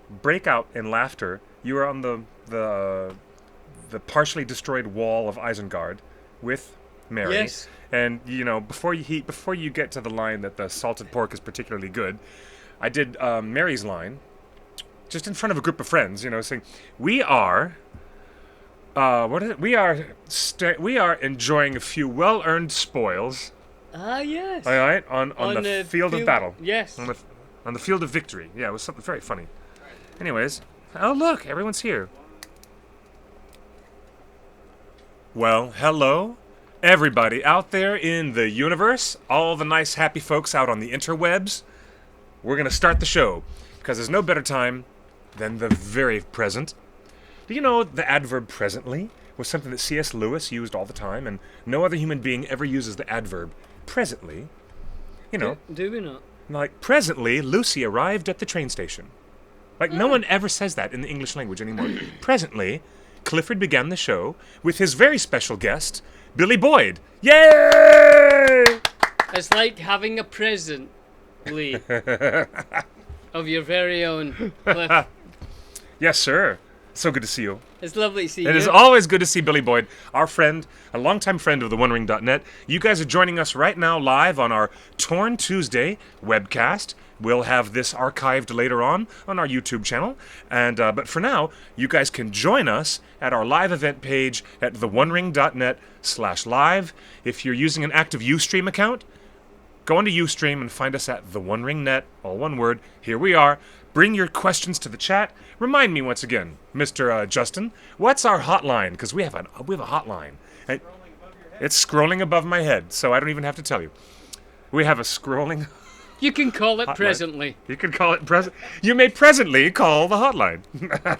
break out in laughter. You are on the partially destroyed wall of Isengard with Mary, Yes. and before you get to the line that the salted pork is particularly good, I did Mary's line just in front of a group of friends, saying, "We are." What is it? We are enjoying a few well-earned spoils. Ah, yes. All right, on the field of battle. Yes. On the field of victory. Yeah, it was something very funny. Anyways, oh look, everyone's here. Well, hello, everybody out there in the universe, all the nice, happy folks out on the interwebs. We're gonna start the show because there's no better time than the very present. Do you know the adverb presently was something that C.S. Lewis used all the time, and no other human being ever uses the adverb presently? Do we not? Like, presently, Lucy arrived at the train station. Like, no one ever says that in the English language anymore. Presently, Clifford began the show with his very special guest, Billy Boyd. Yay! It's like having a present, Lee, of your very own, Cliff. Yes, sir. So good to see you. It's lovely to see you. It is always good to see Billy Boyd, our friend, a longtime friend of TheOneRing.net. You guys are joining us right now live on our Torn Tuesday webcast. We'll have this archived later on our YouTube channel. And but for now, you guys can join us at our live event page at TheOneRing.net/live. If you're using an active Ustream account, go onto Ustream and find us at TheOneRing.net, all one word. Here we are. Bring your questions to the chat. Remind me once again, Mr. Justin, what's our hotline? Because we have a hotline. And it's scrolling above my head, so I don't even have to tell you. We have a scrolling. You can call it hotline. presently. You can call it present. You may presently call the hotline.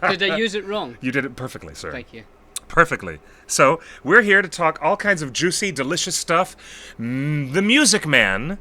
Did I use it wrong? You did it perfectly, sir. Thank you. Perfectly. So, we're here to talk all kinds of juicy, delicious stuff. The Music Man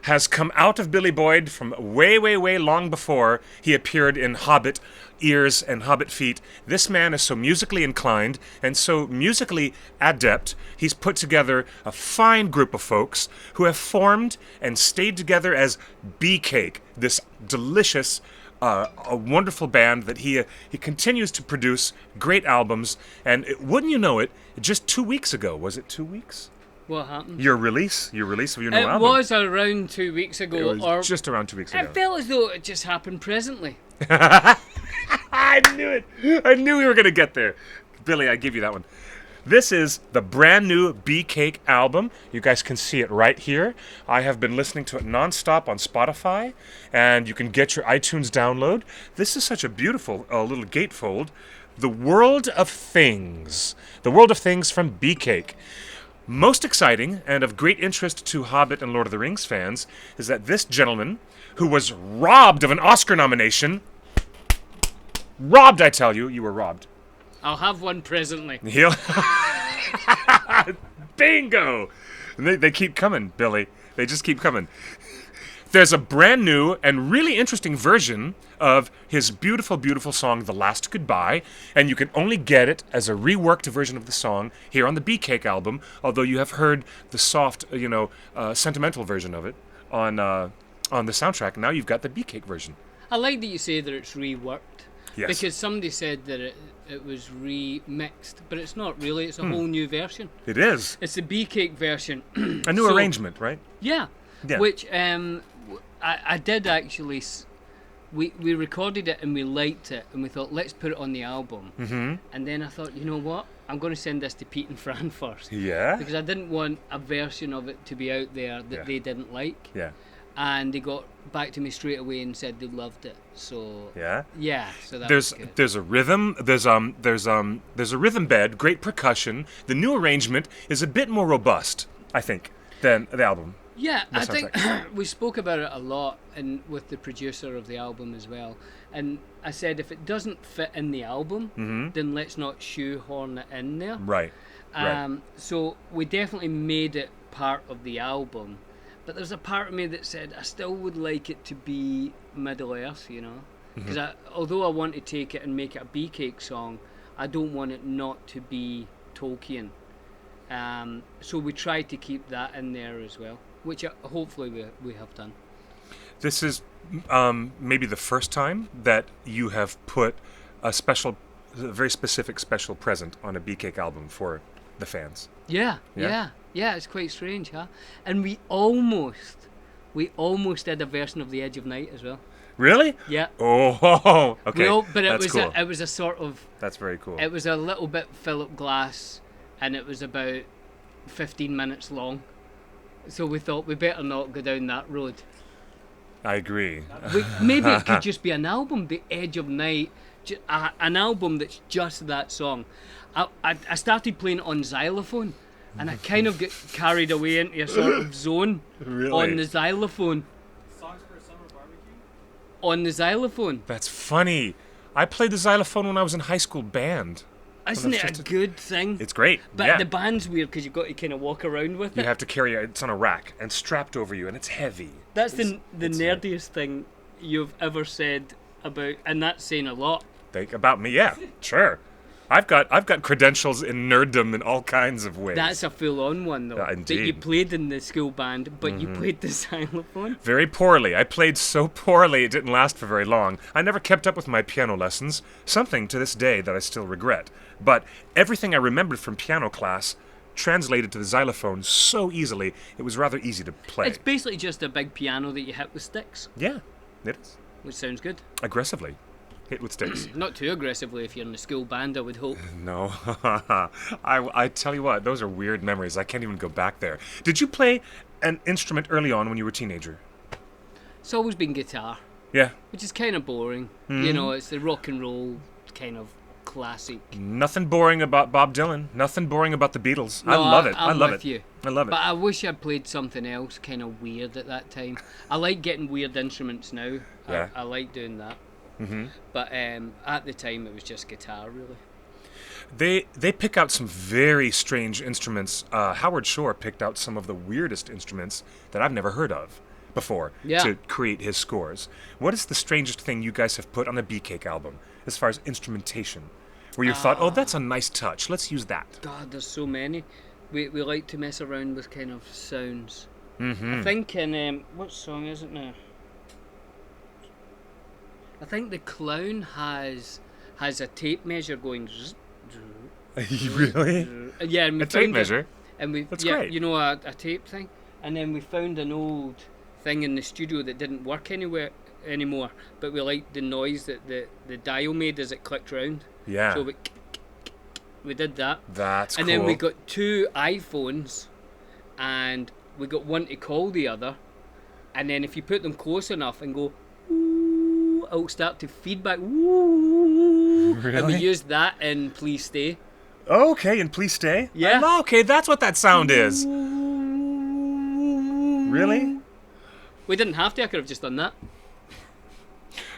has come out of Billy Boyd from way, way, way long before he appeared in Hobbit Ears and Hobbit Feet. This man is so musically inclined and so musically adept, he's put together a fine group of folks who have formed and stayed together as Beake, this delicious a wonderful band that he continues to produce great albums. And wouldn't you know it, just 2 weeks ago, was it 2 weeks? What happened? Your release of your new album. It was around 2 weeks ago. It was just around 2 weeks ago. I felt as though it just happened presently. I knew it. I knew we were going to get there. Billy, I give you that one. This is the brand new Beake album. You guys can see it right here. I have been listening to it nonstop on Spotify, and you can get your iTunes download. This is such a beautiful little gatefold. The World of Things. The World of Things from Beake. Most exciting and of great interest to Hobbit and Lord of the Rings fans is that this gentleman, who was robbed of an Oscar nomination, robbed, I tell you, you were robbed. I'll have one presently. He'll bingo! They keep coming, Billy. They just keep coming. There's a brand new and really interesting version of his beautiful, beautiful song, The Last Goodbye, and you can only get it as a reworked version of the song here on the Beake album, although you have heard the soft, sentimental version of it on the soundtrack. Now you've got the Beake version. I like that you say that it's reworked. Yes. Because somebody said that it was remixed, but it's not really. It's a whole new version. It is. It's the Beake version. A new arrangement, right? Yeah. Yeah. Which I did actually. We recorded it and we liked it and we thought, let's put it on the album. Mm-hmm. And then I thought, you know what? I'm going to send this to Pete and Fran first. Yeah. Because I didn't want a version of it to be out there that they didn't like. Yeah. And they got back to me straight away and said they loved it. So yeah. So that there's was good. there's a rhythm. There's a rhythm bed. Great percussion. The new arrangement is a bit more robust, I think, than the album. Yeah, That I sounds think we spoke about it a lot, and with the producer of the album as well. And I said if it doesn't fit in the album, then let's not shoehorn it in there. Right. Right. So we definitely made it part of the album, but there's a part of me that said I still would like it to be Middle Earth, because although I want to take it and make it a Beake song, I don't want it not to be Tolkien. So we tried to keep that in there as well, which hopefully we have done. This is maybe the first time that you have put a very specific special present on a Beake album for the fans. Yeah. It's quite strange, huh? And we almost did a version of The Edge of Night as well. Really? Yeah. Oh, okay. But That's cool. it was a sort of. That's very cool. It was a little bit Philip Glass, and it was about 15 minutes long. So we thought we better not go down that road. I agree. Maybe it could just be an album, The Edge of Night, an album that's just that song. I started playing it on xylophone, and I kind of get carried away into a sort of zone on the xylophone. Songs for a summer barbecue? On the xylophone. That's funny. I played the xylophone when I was in high school band. Isn't it a good thing? It's great. But yeah. the band's weird because you've got to kind of walk around with it. You have to carry it. It's on a rack and strapped over you, and it's heavy. That's the nerdiest thing you've ever said about, and that's saying a lot. About me, yeah, sure. I've got credentials in nerddom in all kinds of ways. That's a full-on one, though. Indeed. That you played in the school band, but you played the xylophone. Very poorly. I played so poorly it didn't last for very long. I never kept up with my piano lessons, something to this day that I still regret. But everything I remembered from piano class translated to the xylophone so easily, it was rather easy to play. It's basically just a big piano that you hit with sticks. Yeah, it is. Which sounds good. Aggressively. Hit with sticks. Not too aggressively if you're in the school band, I would hope. No. I tell you what, those are weird memories. I can't even go back there. Did you play an instrument early on when you were a teenager? It's always been guitar. Yeah. Which is kind of boring. You know, it's the rock and roll kind of classic. Nothing boring about Bob Dylan. Nothing boring about the Beatles. No, I love it. I'm I love with it. you. I love it. But I wish I'd played something else kind of weird at that time. I like getting weird instruments now. Yeah. I like doing that. Mm-hmm. But at the time, it was just guitar, really. They pick out some very strange instruments. Howard Shore picked out some of the weirdest instruments that I've never heard of before to create his scores. What is the strangest thing you guys have put on a Beake album as far as instrumentation? Where you thought, oh, that's a nice touch. Let's use that. God, there's so many. We like to mess around with kind of sounds. Mm-hmm. I think in what song is it now? I think the Clown has a tape measure going. Really? Yeah, and we A found tape measure? and That's great. you know, a tape thing, and then we found an old thing in the studio that didn't work anymore. But we liked the noise that the dial made as it clicked round. Yeah. So we did that. That's and cool. then we got two iPhones, and we got one to call the other, and then if you put them close enough and go, ooh, it'll start to feedback. Ooh, Really? And we used that in Please Stay. Oh, okay, and please stay. Yeah. Oh, okay, that's what that sound is. Really? We didn't have to. I could have just done that.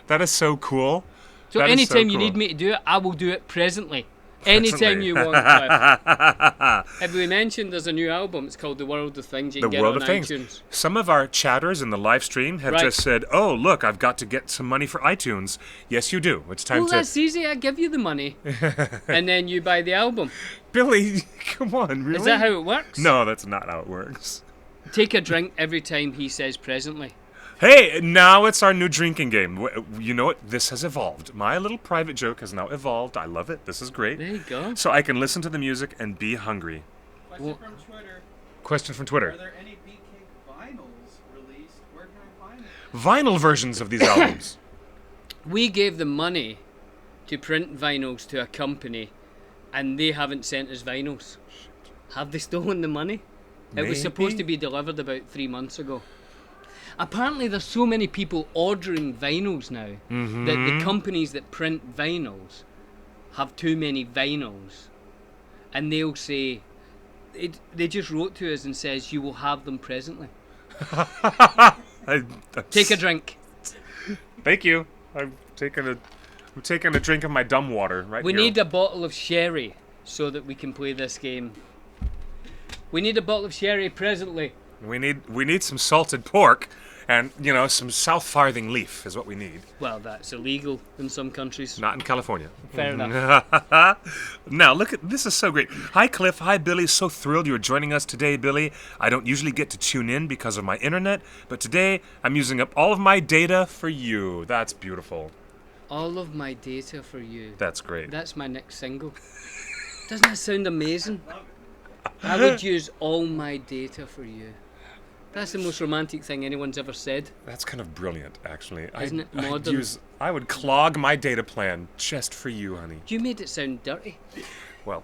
That is so cool. So That is anytime you cool. need me to do it, I will do it presently. Anytime Presently. you want, Cliff. Have we mentioned there's a new album? It's called The World of Things. You The can get World it of on Things. iTunes. Some of our chatters in the live stream have Right. just said, oh, look, I've got to get some money for iTunes. Yes, you do. It's time Well, to... that's easy. I give you the money, and then you buy the album. Billy, come on, really? Is that how it works? No, that's not how it works. Take a drink every time he says presently. Hey, now it's our new drinking game. You know what? This has evolved. My little private joke has now evolved. I love it. This is great. There you go. So I can listen to the music and be hungry. Question from Twitter. Question from Are Twitter. there any Beake vinyls released? Where can I find them? Vinyl versions of these albums. We gave them money to print vinyls to a company, and they haven't sent us vinyls. Have they stolen the money? It was supposed to be delivered about 3 months ago. Apparently there's so many people ordering vinyls now that the companies that print vinyls have too many vinyls, and they'll say they just wrote to us and says you will have them presently. Take a drink. Thank you. I'm taking a drink of my dumb water right We here. need a bottle of sherry so that we can play this game. We need a bottle of sherry presently. We need some salted pork And, some South Farthing leaf is what we need. Well, that's illegal in some countries. Not in California. Fair enough. Now, look at this is so great. Hi, Cliff. Hi, Billy. So thrilled you're joining us today, Billy. I don't usually get to tune in because of my internet, but today I'm using up all of my data for you. That's beautiful. All of my data for you. That's great. That's my next single. Doesn't that sound amazing? I would use all my data for you. That's the most romantic thing anyone's ever said. That's kind of brilliant, actually. Isn't it modern? I would clog my data plan just for you, honey. You made it sound dirty. Well,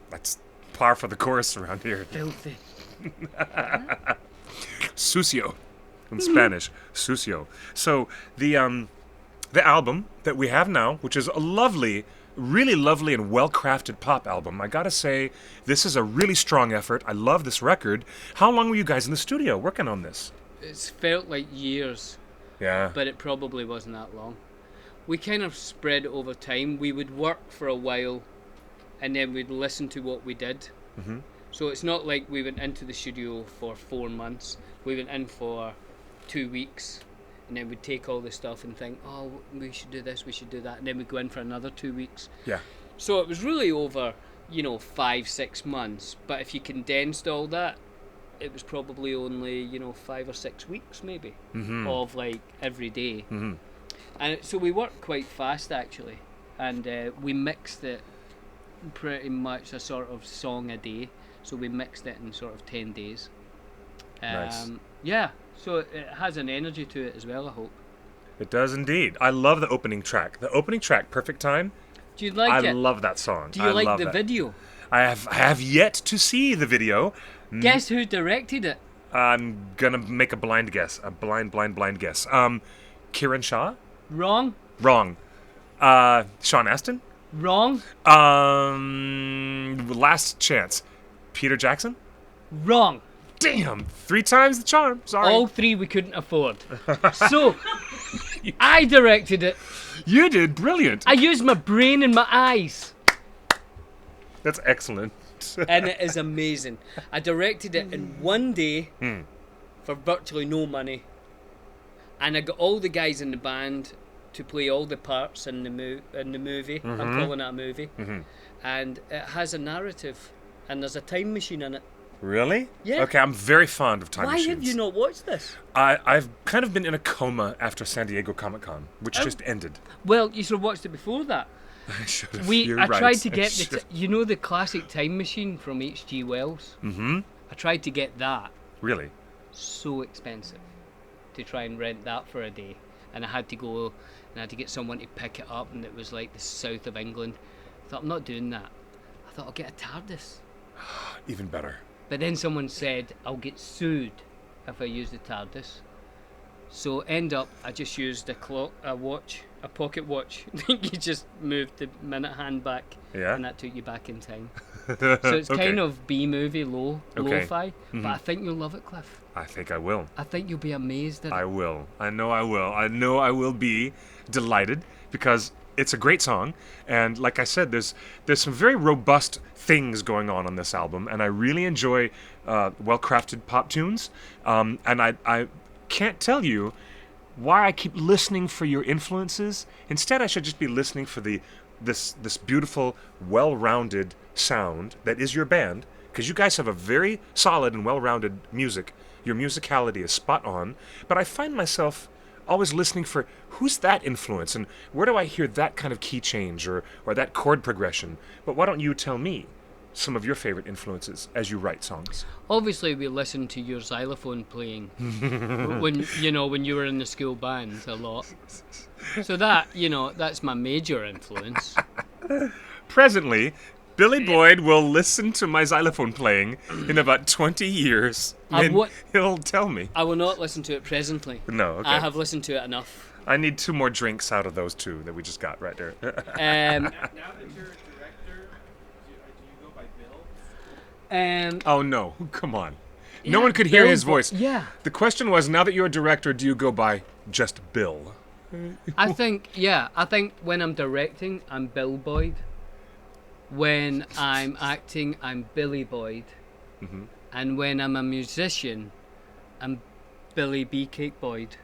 that's par for the course around here. Filthy. Sucio, in Spanish. Sucio. So the album that we have now, which is a lovely, really lovely and well-crafted pop album. I gotta say, this is a really strong effort. I love this record. How long were you guys in the studio working on this? It's felt like years, Yeah. but it probably wasn't that long. We kind of spread it over time. We would work for a while, and then we'd listen to what we did. Mm-hmm. So it's not like we went into the studio for 4 months. We went in for 2 weeks. And then we'd take all this stuff and think, oh, we should do this, we should do that. And then we'd go in for another 2 weeks. Yeah. So it was really over, 5-6 months. But if you condensed all that, it was probably only, 5 or 6 weeks maybe of like every day. Mm-hmm. And so we worked quite fast actually. And we mixed it pretty much a sort of song a day. So we mixed it in sort of 10 days. Nice. Yeah. So it has an energy to it as well, I hope. It does indeed. I love the opening track. The opening track, Perfect Time. Do you like it? I love that song. Do you like love the that. video? I have yet to see the video. Guess who directed it? I'm gonna make a blind guess. A blind guess. Kieran Shaw? Wrong. Wrong. Sean Astin? Wrong. Last chance. Peter Jackson? Wrong. Damn! 3 times the charm. Sorry. All 3 we couldn't afford. So, I directed it. You did brilliant. I used my brain and my eyes. That's excellent. And it is amazing. I directed it in 1 day for virtually no money. And I got all the guys in the band to play all the parts in the movie. I'm calling it a movie. And it has a narrative. And there's a time machine in it. Really? Yeah. Okay, I'm very fond of time Why machines. have you not watched this? I've kind of been in a coma after San Diego Comic-Con, which just ended. Well, you should have watched it before that. I should have. I tried to get the classic time machine from H.G. Wells. Mm-hmm. I tried to get that. Really? So expensive to try and rent that for a day, and I had to go and I had to get someone to pick it up, and it was like the south of England. I thought, I'm not doing that. I thought I'll get a TARDIS. Even better. But then someone said I'll get sued if I use the TARDIS. So end up I just used a pocket watch. You just moved the minute hand back, and that took you back in time. So it's kind of B-movie, lo-fi, but I think you'll love it, Cliff. I think I will. I think you'll be amazed at it. I will. I know I will. I know I will be delighted because it's a great song, and like I said, there's some very robust things going on this album, and I really enjoy well-crafted pop tunes. And I can't tell you why I keep listening for your influences. Instead, I should just be listening for this beautiful, well-rounded sound that is your band, because you guys have a very solid and well-rounded music. Your musicality is spot on, but I find myself always listening for who's that influence and where do I hear that kind of key change or that chord progression. But why don't you tell me some of your favorite influences as you write songs? Obviously, we listened to your xylophone playing when you were in the school band a lot. So that's my major influence. Presently, Billy Boyd will listen to my xylophone playing in about 20 years, and he'll tell me. I will not listen to it presently. No, okay. I have listened to it enough. I need 2 more drinks out of those 2 that we just got right there. Now that you're a director, do you go by Bill? Oh, no. Come on. No one could hear his voice. Yeah. The question was, now that you're a director, do you go by just Bill? I think when I'm directing, I'm Bill Boyd. When I'm acting, I'm Billy Boyd. Mm-hmm. And when I'm a musician, I'm Billy Beake Boyd.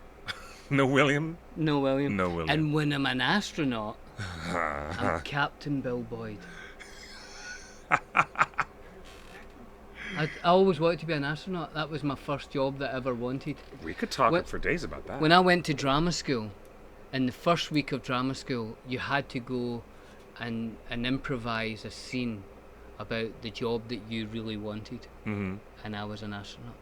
No William? No, William. No William. And when I'm an astronaut, I'm Captain Bill Boyd. I always wanted to be an astronaut. That was my first job that I ever wanted. We could talk When- for days about that. When I went to drama school, in the first week of drama school, you had to go and improvise a scene about the job that you really wanted. Mm-hmm. And I was an astronaut.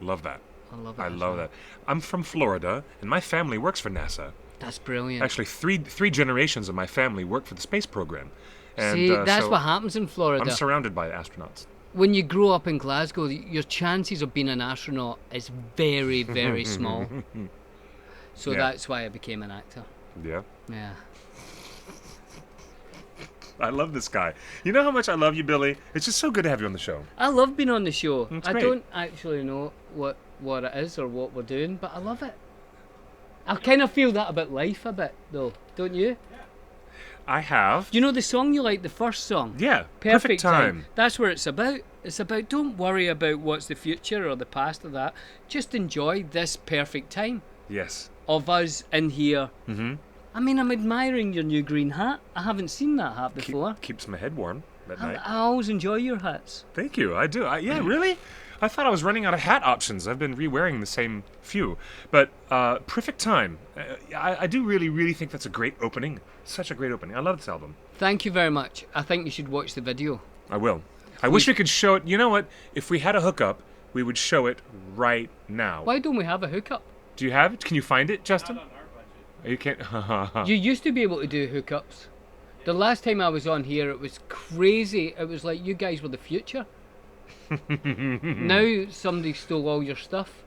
Love that. I love it. I as love well. that. I'm from Florida, and my family works for NASA. That's brilliant. Actually, three generations of my family work for the space program. And, See, that's so what happens in Florida. I'm surrounded by astronauts. When you grow up in Glasgow, your chances of being an astronaut is very, very small. So Yeah. that's why I became an actor. Yeah. Yeah. I love this guy. You know how much I love you, Billy? It's just so good to have you on the show. I love being on the show. It's I great. don't actually know what it is or what we're doing, but I love it. I kind of feel that about life a bit, though, don't you? I have. Do you know the song you like, the first song? Yeah. Perfect Time. That's what it's about. It's about don't worry about what's the future or the past or that. Just enjoy this perfect time Yes. of us in here. Mm-hmm. I mean, I'm admiring your new green hat. I haven't seen that hat before. Keeps my head warm at I night. always enjoy your hats. Thank you. I do. Yeah, really? I thought I was running out of hat options. I've been re-wearing the same few. But Perfect Time. I do really, really think that's a great opening. Such a great opening. I love this album. Thank you very much. I think you should watch the video. I will. I wish we could show it. You know what? If we had a hookup, we would show it right now. Why don't we have a hookup? Do you have it? Can you find it, Justin? Not on our budget. You can't. You used to be able to do hookups. The last time I was on here, it was crazy. It was like you guys were the future. Now somebody stole all your stuff.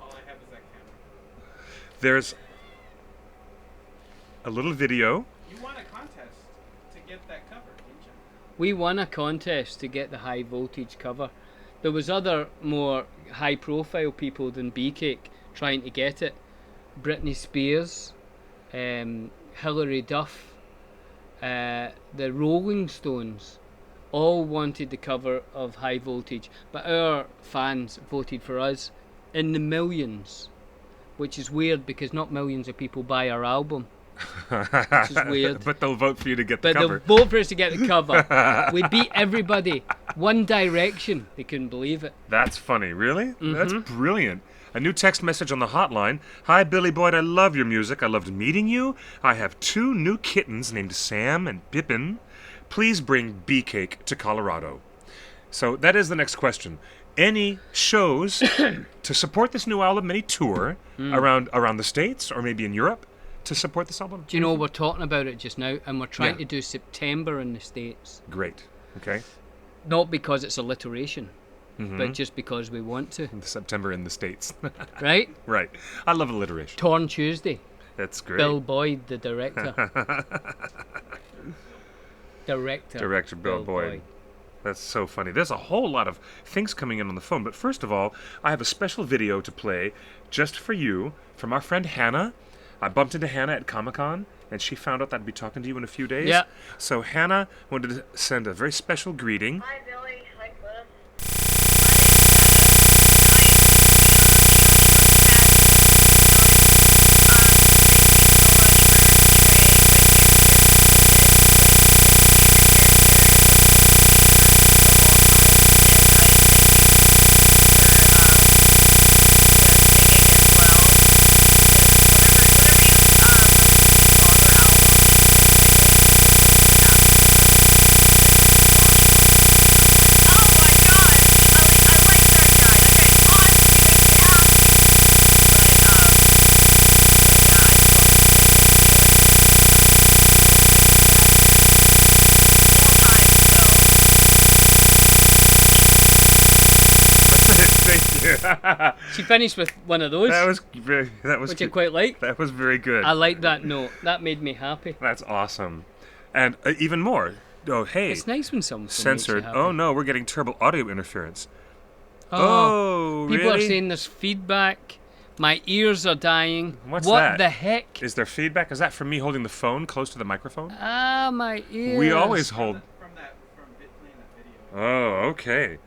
All I have is that camera. There's a little video. You won a contest to get that cover, didn't you? We won a contest to get the high voltage cover. There was other more high profile people than Beake trying to get it. Britney Spears, Hilary Duff, the Rolling Stones all wanted the cover of High Voltage, but our fans voted for us in the millions, which is weird because not millions of people buy our album, which is weird. But they'll vote for you to get the But they'll cover. vote for us to get the cover. We beat everybody. One Direction. They couldn't believe it. That's funny. Really? Mm-hmm. That's brilliant. A new text message on the hotline. Hi, Billy Boyd. I love your music. I loved meeting you. I have 2 new kittens named Sam and Pippin. Please bring Beake to Colorado. So that is the next question. Any shows to support this new album? Any tour around the States or maybe in Europe to support this album? Do you know we're talking about it just now, and we're trying Yeah. to do September in the States. Great. Okay. Not because it's alliteration, Mm-hmm. but just because we want to. September in the States. Right? Right. I love alliteration. Torn Tuesday. That's great. Bill Boyd, the director. Director Bill Boyd. That's so funny. There's a whole lot of things coming in on the phone. But first of all, I have a special video to play just for you from our friend Hannah. I bumped into Hannah at Comic-Con, and she found out that I'd be talking to you in a few days. Yeah. So Hannah wanted to send a very special greeting. Hi, Billy. Hi, Cliff. Thank you. She finished with one of those, That was very. That was. which I good. quite like. That was very good. I like that note. That made me happy. That's awesome, and even more. Oh, hey. It's nice when someone Censored. Makes you Oh happy. no, we're getting terrible audio interference. Oh, people really? are saying there's feedback. My ears are dying. What's what that? the heck? Is there feedback? Is that from me holding the phone close to the microphone? Ah, my ears. We always hold. From Bit playing that video. Oh, okay.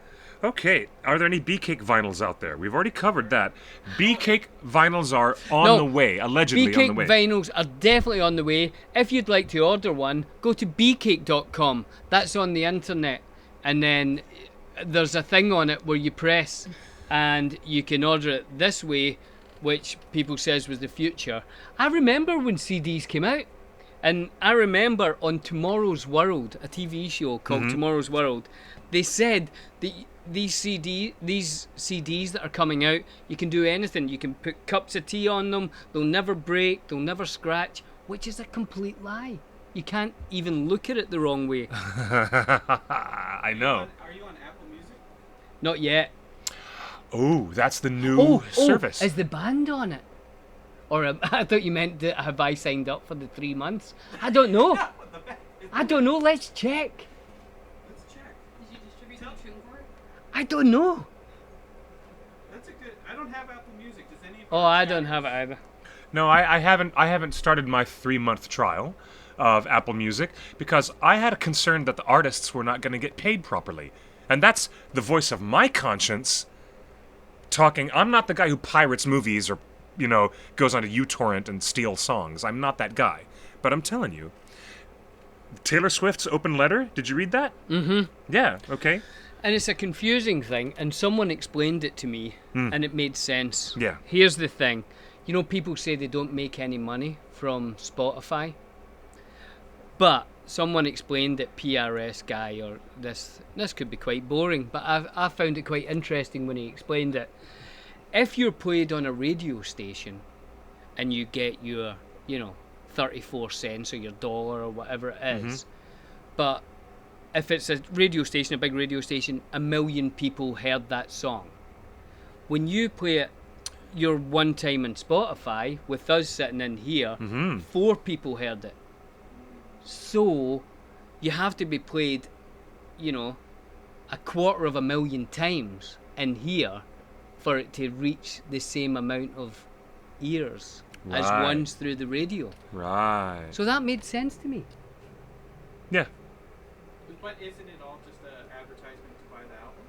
Okay, are there any Beake vinyls out there? We've already covered that. Beake vinyls are on No, the way, allegedly Beake on the way. vinyls are definitely on the way. If you'd like to order one, go to beacake.com. That's on the internet. And then there's a thing on it where you press and you can order it this way, which people says was the future. I remember when CDs came out. And I remember on Tomorrow's World, a TV show called Tomorrow's World, they said that these CDs that are coming out, you can do anything. You can put cups of tea on them. They'll never break. They'll never scratch, which is a complete lie. You can't even look at it the wrong way. I know. Are you on Apple Music? Not yet. Oh, that's the new service. Is the band on it? Or I thought you meant that have I signed up for the 3 months? I don't know. I don't know. Let's check. Let's check. Did you distribute the tune for it? I don't know. That's a good. I don't have Apple Music. Does any? Of Oh, your I don't chatters- have it either. No, I haven't started my 3-month trial of Apple Music because I had a concern that the artists were not going to get paid properly. And that's the voice of my conscience talking. I'm not the guy who pirates movies or, goes onto uTorrent and steals songs. I'm not that guy. But I'm telling you, Taylor Swift's open letter, did you read that? Mm-hmm. Yeah, okay. And it's a confusing thing, and someone explained it to me, and it made sense. Yeah. Here's the thing. People say they don't make any money from Spotify, but someone explained that PRS guy, or this could be quite boring, but I found it quite interesting when he explained it. If you're played on a radio station, and you get your, 34 cents or your dollar or whatever it is, but if it's a radio station, a big radio station, 1 million people heard that song. When you play it your one time on Spotify, with us sitting in here, 4 people heard it. So, you have to be played, 250,000 times in here for it to reach the same amount of ears as Right. ones through the radio. Right. So that made sense to me. Yeah. But isn't it all just an advertisement to buy the album?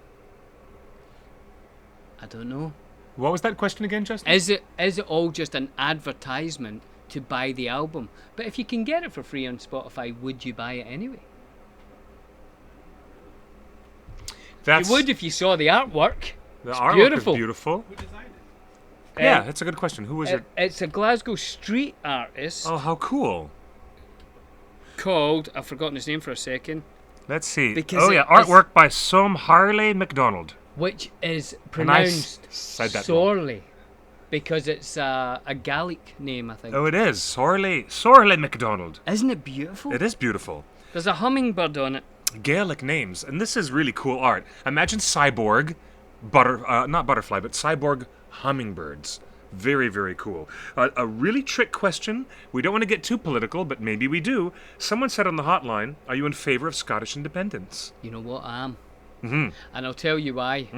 I don't know. What was that question again, Justin? Is it all just an advertisement to buy the album? But if you can get it for free on Spotify, would you buy it anyway? That's, You would if you saw the artwork. the it's artwork beautiful. is beautiful. Who designed it? Yeah, that's a good question. Who was it? It's a Glasgow street artist Oh, how cool. called, I've forgotten his name for a second, Let's see. Because Oh, yeah, it is- artwork by Som Harley McDonald. which is And I pronounced said that wrong. Sorley, because it's a Gaelic name, I think. Oh, it is. Sorley McDonald. Isn't it beautiful? It is beautiful. There's a hummingbird on it. Gaelic names, and this is really cool art. Imagine cyborg, not butterfly, but cyborg hummingbirds. Very, very cool. A really trick question. We don't want to get too political, but maybe we do. Someone said on the hotline, are you in favor of Scottish independence? You know what, I am. Mm-hmm. And I'll tell you why.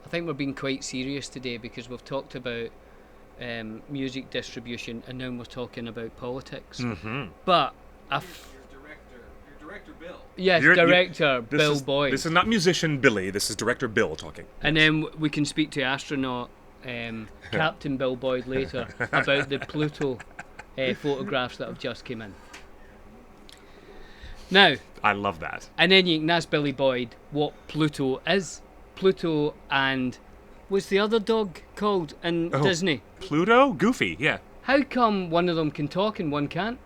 I think we're being quite serious today because we've talked about music distribution and now we're talking about politics. Mm-hmm. But Your director Bill. yes, You're- director Bill Boyd. This is not musician Billy. This is director Bill talking. And then we can speak to astronaut Captain Bill Boyd later about the Pluto photographs that have just come in. Now, I love that. and then you can ask Billy Boyd what Pluto is. Pluto and what's the other dog called in Oh. Disney? Pluto? Goofy, yeah. How come one of them can talk and one can't?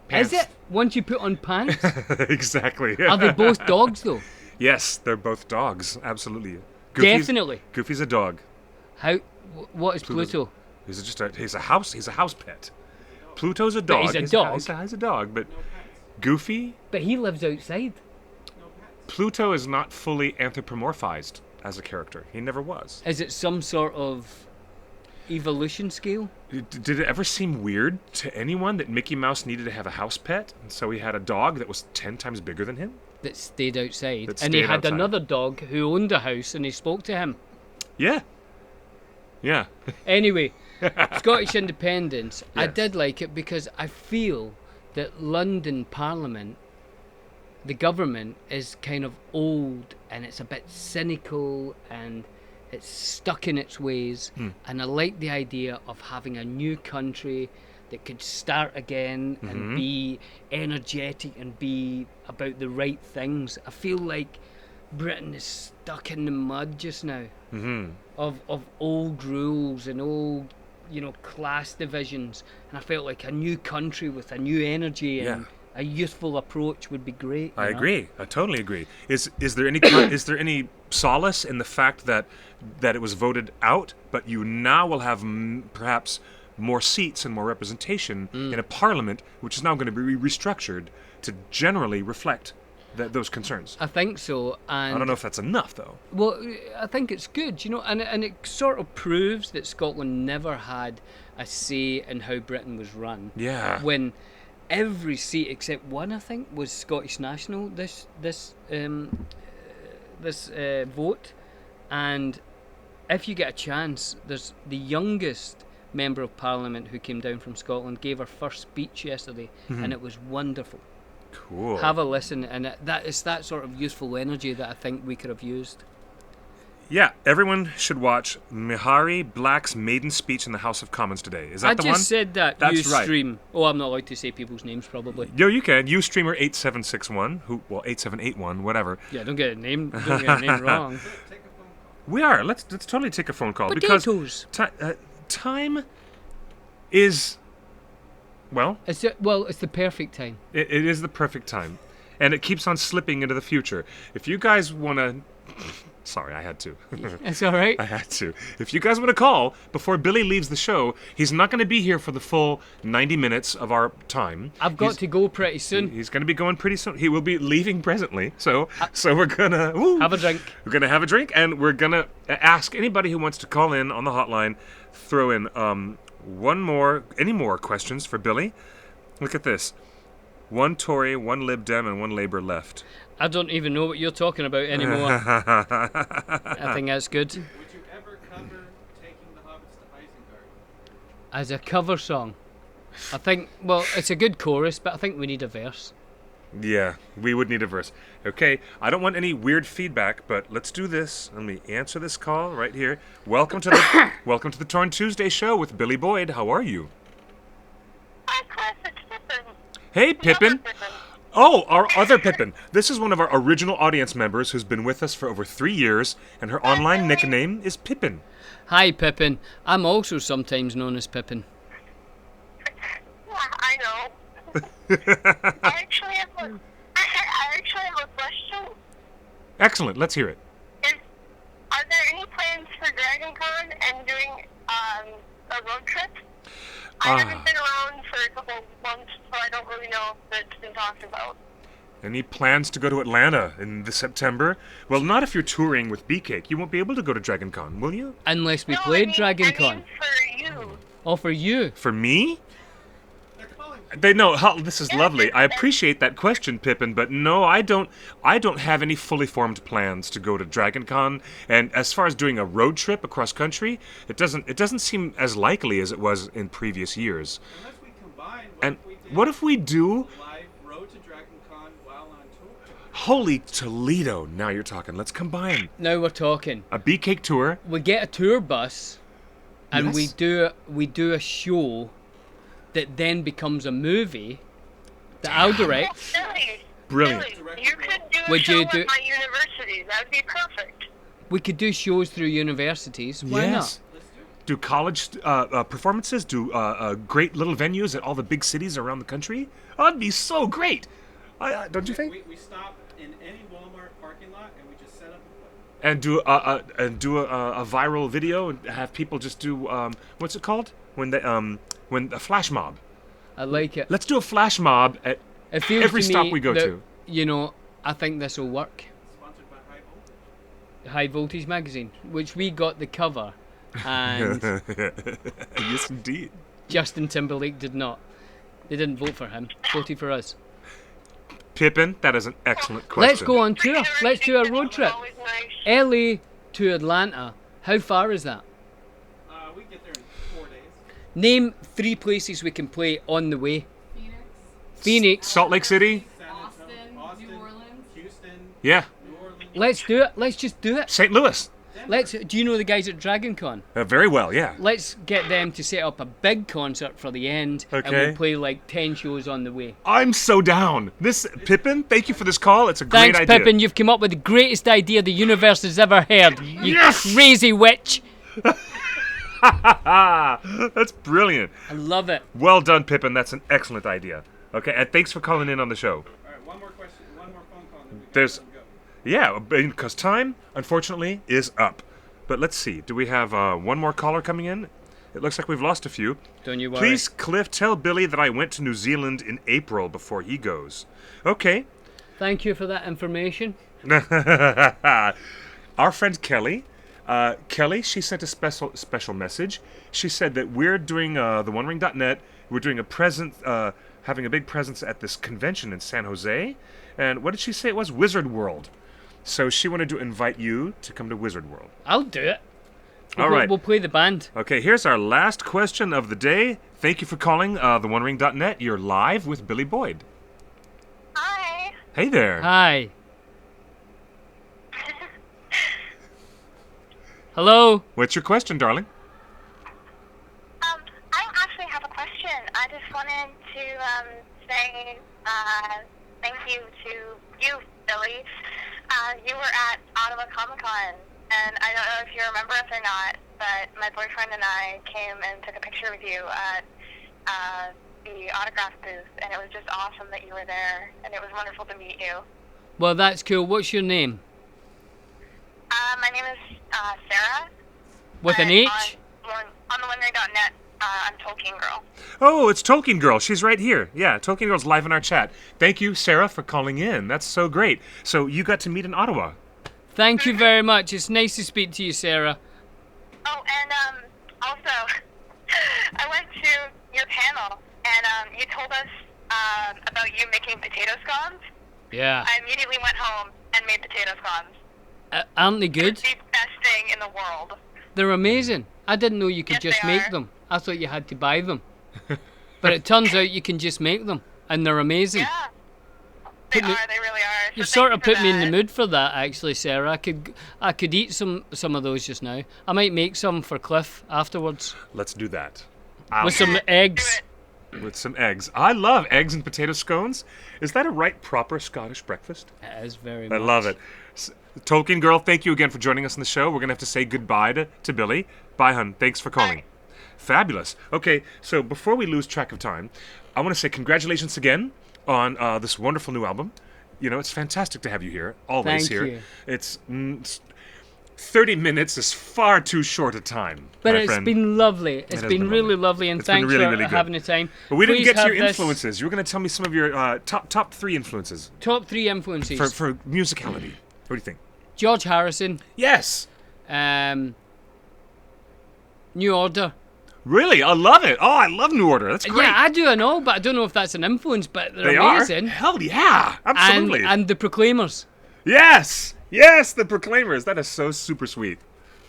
Pants. Is it? Once you put on pants? Exactly. Are they both dogs though? Yes, they're both dogs. Absolutely. Goofy's, Definitely. Goofy's a dog. How? What is Pluto's- Pluto? He's a house pet. Pluto's a dog. he's a dog. He's a dog, but Goofy, But he lives outside. Pluto is not fully anthropomorphized as a character. He never was. Is it some sort of evolution scale? Did it ever seem weird to anyone that Mickey Mouse needed to have a house pet, and so he had a dog that was 10 times bigger than him? That stayed outside. That And he stayed had outside. another dog who owned a house and he spoke to him. Yeah. Yeah. Anyway, Scottish independence. I Yes. did like it because I feel that London Parliament, the government is kind of old and it's a bit cynical and it's stuck in its ways. And I like the idea of having a new country that could start again and be energetic and be about the right things. I feel like Britain is stuck in the mud just now of old rules and old, class divisions. And I felt like a new country with a new energy and a youthful approach would be great. I agree. I totally agree. Is there any is there any solace in the fact that it was voted out, but you now will have perhaps more seats and more representation in a parliament, which is now going to be restructured to generally reflect those concerns? I think so. And I don't know if that's enough, though. Well, I think it's good, and it sort of proves that Scotland never had a say in how Britain was run. Yeah. When every seat except one, I think, was Scottish National this vote, and if you get a chance, there's the youngest member of Parliament who came down from Scotland gave her first speech yesterday, and it was wonderful. Cool. Have a listen, and it's that sort of useful energy that I think we could have used. Yeah, everyone should watch Mihari Black's maiden speech in the House of Commons today. Is that the one? I just said that. That's right. Ustream. Oh, I'm not allowed to say people's names, probably. Yo, you can. Ustreamer 8761, 8781, whatever. Yeah, don't get a name wrong. Take a phone call. We are. Let's totally take a phone call Potatoes. because time is, well, It's the perfect time. it is the perfect time, and it keeps on slipping into the future. If you guys want to, sorry, I had to. It's all right. I had to. If you guys want to call before Billy leaves the show, he's not going to be here for the full 90 minutes of our time. I've got to go pretty soon. He's going to be going pretty soon. He will be leaving presently. So we're going to Have a drink. We're going to have a drink, and we're going to ask anybody who wants to call in on the hotline, throw in any more questions for Billy. Look at this. One Tory, one Lib Dem, and one Labour left. I don't even know what you're talking about anymore. I think that's good. Would you ever cover Taking the Hobbits to Isengard? As a cover song, I think, it's a good chorus, but I think we need a verse. Yeah, we would need a verse. Okay, I don't want any weird feedback, but let's do this. Let me answer this call right here. Welcome to the Torn Tuesday show with Billy Boyd. How are you? Hi, Chris. It's Pippin. Hey, Pippin. Pippin. Oh, our other Pippin. This is one of our original audience members who's been with us for over 3 years, and her online nickname is Pippin. Hi, Pippin. I'm also sometimes known as Pippin. Yeah, I know. I actually have a question. Excellent. Let's hear it. Are there any plans for DragonCon and doing a road trip? I haven't been around for a couple of months, so I don't really know if it's been talked about. Any plans to go to Atlanta in September? Well, not if you're touring with Beake. You won't be able to go to DragonCon, will you? Unless we No, played I DragonCon. mean for you. Oh, for you. For me? They're calling. They know. This is lovely. I appreciate that question, Pippin, but no, I don't have any fully formed plans to go to DragonCon. And as far as doing a road trip across country, it doesn't seem as likely as it was in previous years. Unless we combine. And what if we do? Live Road to DragonCon while on tour? Holy Toledo! Now you're talking. Let's combine Now we're talking. a Beake tour. We get a tour bus, and Yes. we do a show that then becomes a movie that I'll direct. Billy, Brilliant. Billy, you could do a Would show you at do- my university. That would be perfect. We could do shows through universities. Why not? Do college performances? Do great little venues at all the big cities around the country? Oh, that'd be so great. Don't you think? We stop in any Walmart parking lot and we just set up a foot. And do a viral video and have people just do what's it called when a flash mob. I like it. Let's do a flash mob at It feels every to stop me we go that, to. I think this will work. Sponsored by High Volt. High Voltage magazine, which we got the cover, and Yes, indeed. Justin Timberlake did not. They didn't vote for him. Voted for us. Pippin, that is an excellent question. Let's go on tour. Let's do a road trip. Always nice. LA to Atlanta. How far is that? We get there in 4 days. Name 3 places we can play on the way. Phoenix, Phoenix. Salt Lake City. San Austin, Antonio, Austin, New Orleans. Yeah. New Orleans. Let's do it. Let's just do it. St. Louis. Do you know the guys at Dragon Con? Very well, yeah. Let's get them to set up a big concert for the end, and Okay. we'll play like 10 shows on the way. I'm so down. Pippin, thank you for this call. It's a great Thanks, idea. Pippin. You've come up with the greatest idea the universe has ever heard. You Yes! crazy witch. That's brilliant. I love it. Well done, Pippin. That's an excellent idea. Okay, and thanks for calling in on the show. All right, one more question, one more phone call, and then we There's- gotta go. Yeah, because time, unfortunately, is up. But let's see. Do we have one more caller coming in? It looks like we've lost a few. Don't you worry. Please, Cliff, tell Billy that I went to New Zealand in April before he goes. Okay. Thank you for that information. Our friend Kelly. Kelly, she sent a special message. She said that we're doing TheOneRing.net. We're doing having a big presence at this convention in San Jose. And what did she say it was? Wizard World. So she wanted to invite you to come to Wizard World. I'll do it. All right. We'll play the band. Okay, here's our last question of the day. Thank you for calling TheOneRing.net. You're live with Billy Boyd. Hi. Hey there. Hi. Hello. What's your question, darling? I actually have a question. I just wanted to say thank you to you, Billy. You were at Ottawa Comic Con, and I don't know if you remember us or not, but my boyfriend and I came and took a picture with you at the autograph booth, and it was just awesome that you were there, and it was wonderful to meet you. Well, that's cool. What's your name? My name is Sarah. With an and H? On TheOneRing.net, I'm Tolkien Girl. Oh, it's Tolkien Girl. She's right here. Yeah, Tolkien Girl's live in our chat. Thank you, Sarah, for calling in. That's so great. So you got to meet in Ottawa. Thank you very much. It's nice to speak to you, Sarah. Oh, and also, I went to your panel, and you told us about you making potato scones. Yeah. I immediately went home and made potato scones. Aren't they good? The best thing in the world. They're amazing. I didn't know you could Yes, just they make are. them. I thought you had to buy them. But it turns out you can just make them, and they're amazing. Yeah. They Put me- are. They really are. You've So sort thank of you put for me in the that. mood for that, actually, Sarah. I could eat some of those just now. I might make some for Cliff afterwards Let's do that. with some Do eggs. it. With some eggs. I love eggs and potato scones. Is that a right proper Scottish breakfast? It is very I much. love it. Tolkien Girl, thank you again for joining us on the show. We're going to have to say goodbye to Billy. Bye, hun. Thanks for calling. Bye. Fabulous. Okay, so before we lose track of time, I want to say congratulations again on this wonderful new album. You know, it's fantastic to have you here, always Thank here. you. It's 30 minutes is far too short a time, But my it's friend. been lovely. It's has been been really lovely. lovely, and It's been thanks really, for really good. having the time. But we didn't Please get to have your this influences. You were going to tell me some of your top 3 influences Top 3 influences. for musicality. What do you think? George Harrison, Yes. New Order. Really? I love it. Oh, I love New Order. That's great. Yeah, I do and all, but I don't know if that's an influence, but they're They amazing. are. Hell yeah. Absolutely. And the Proclaimers. Yes. Yes, the Proclaimers. That is so super sweet.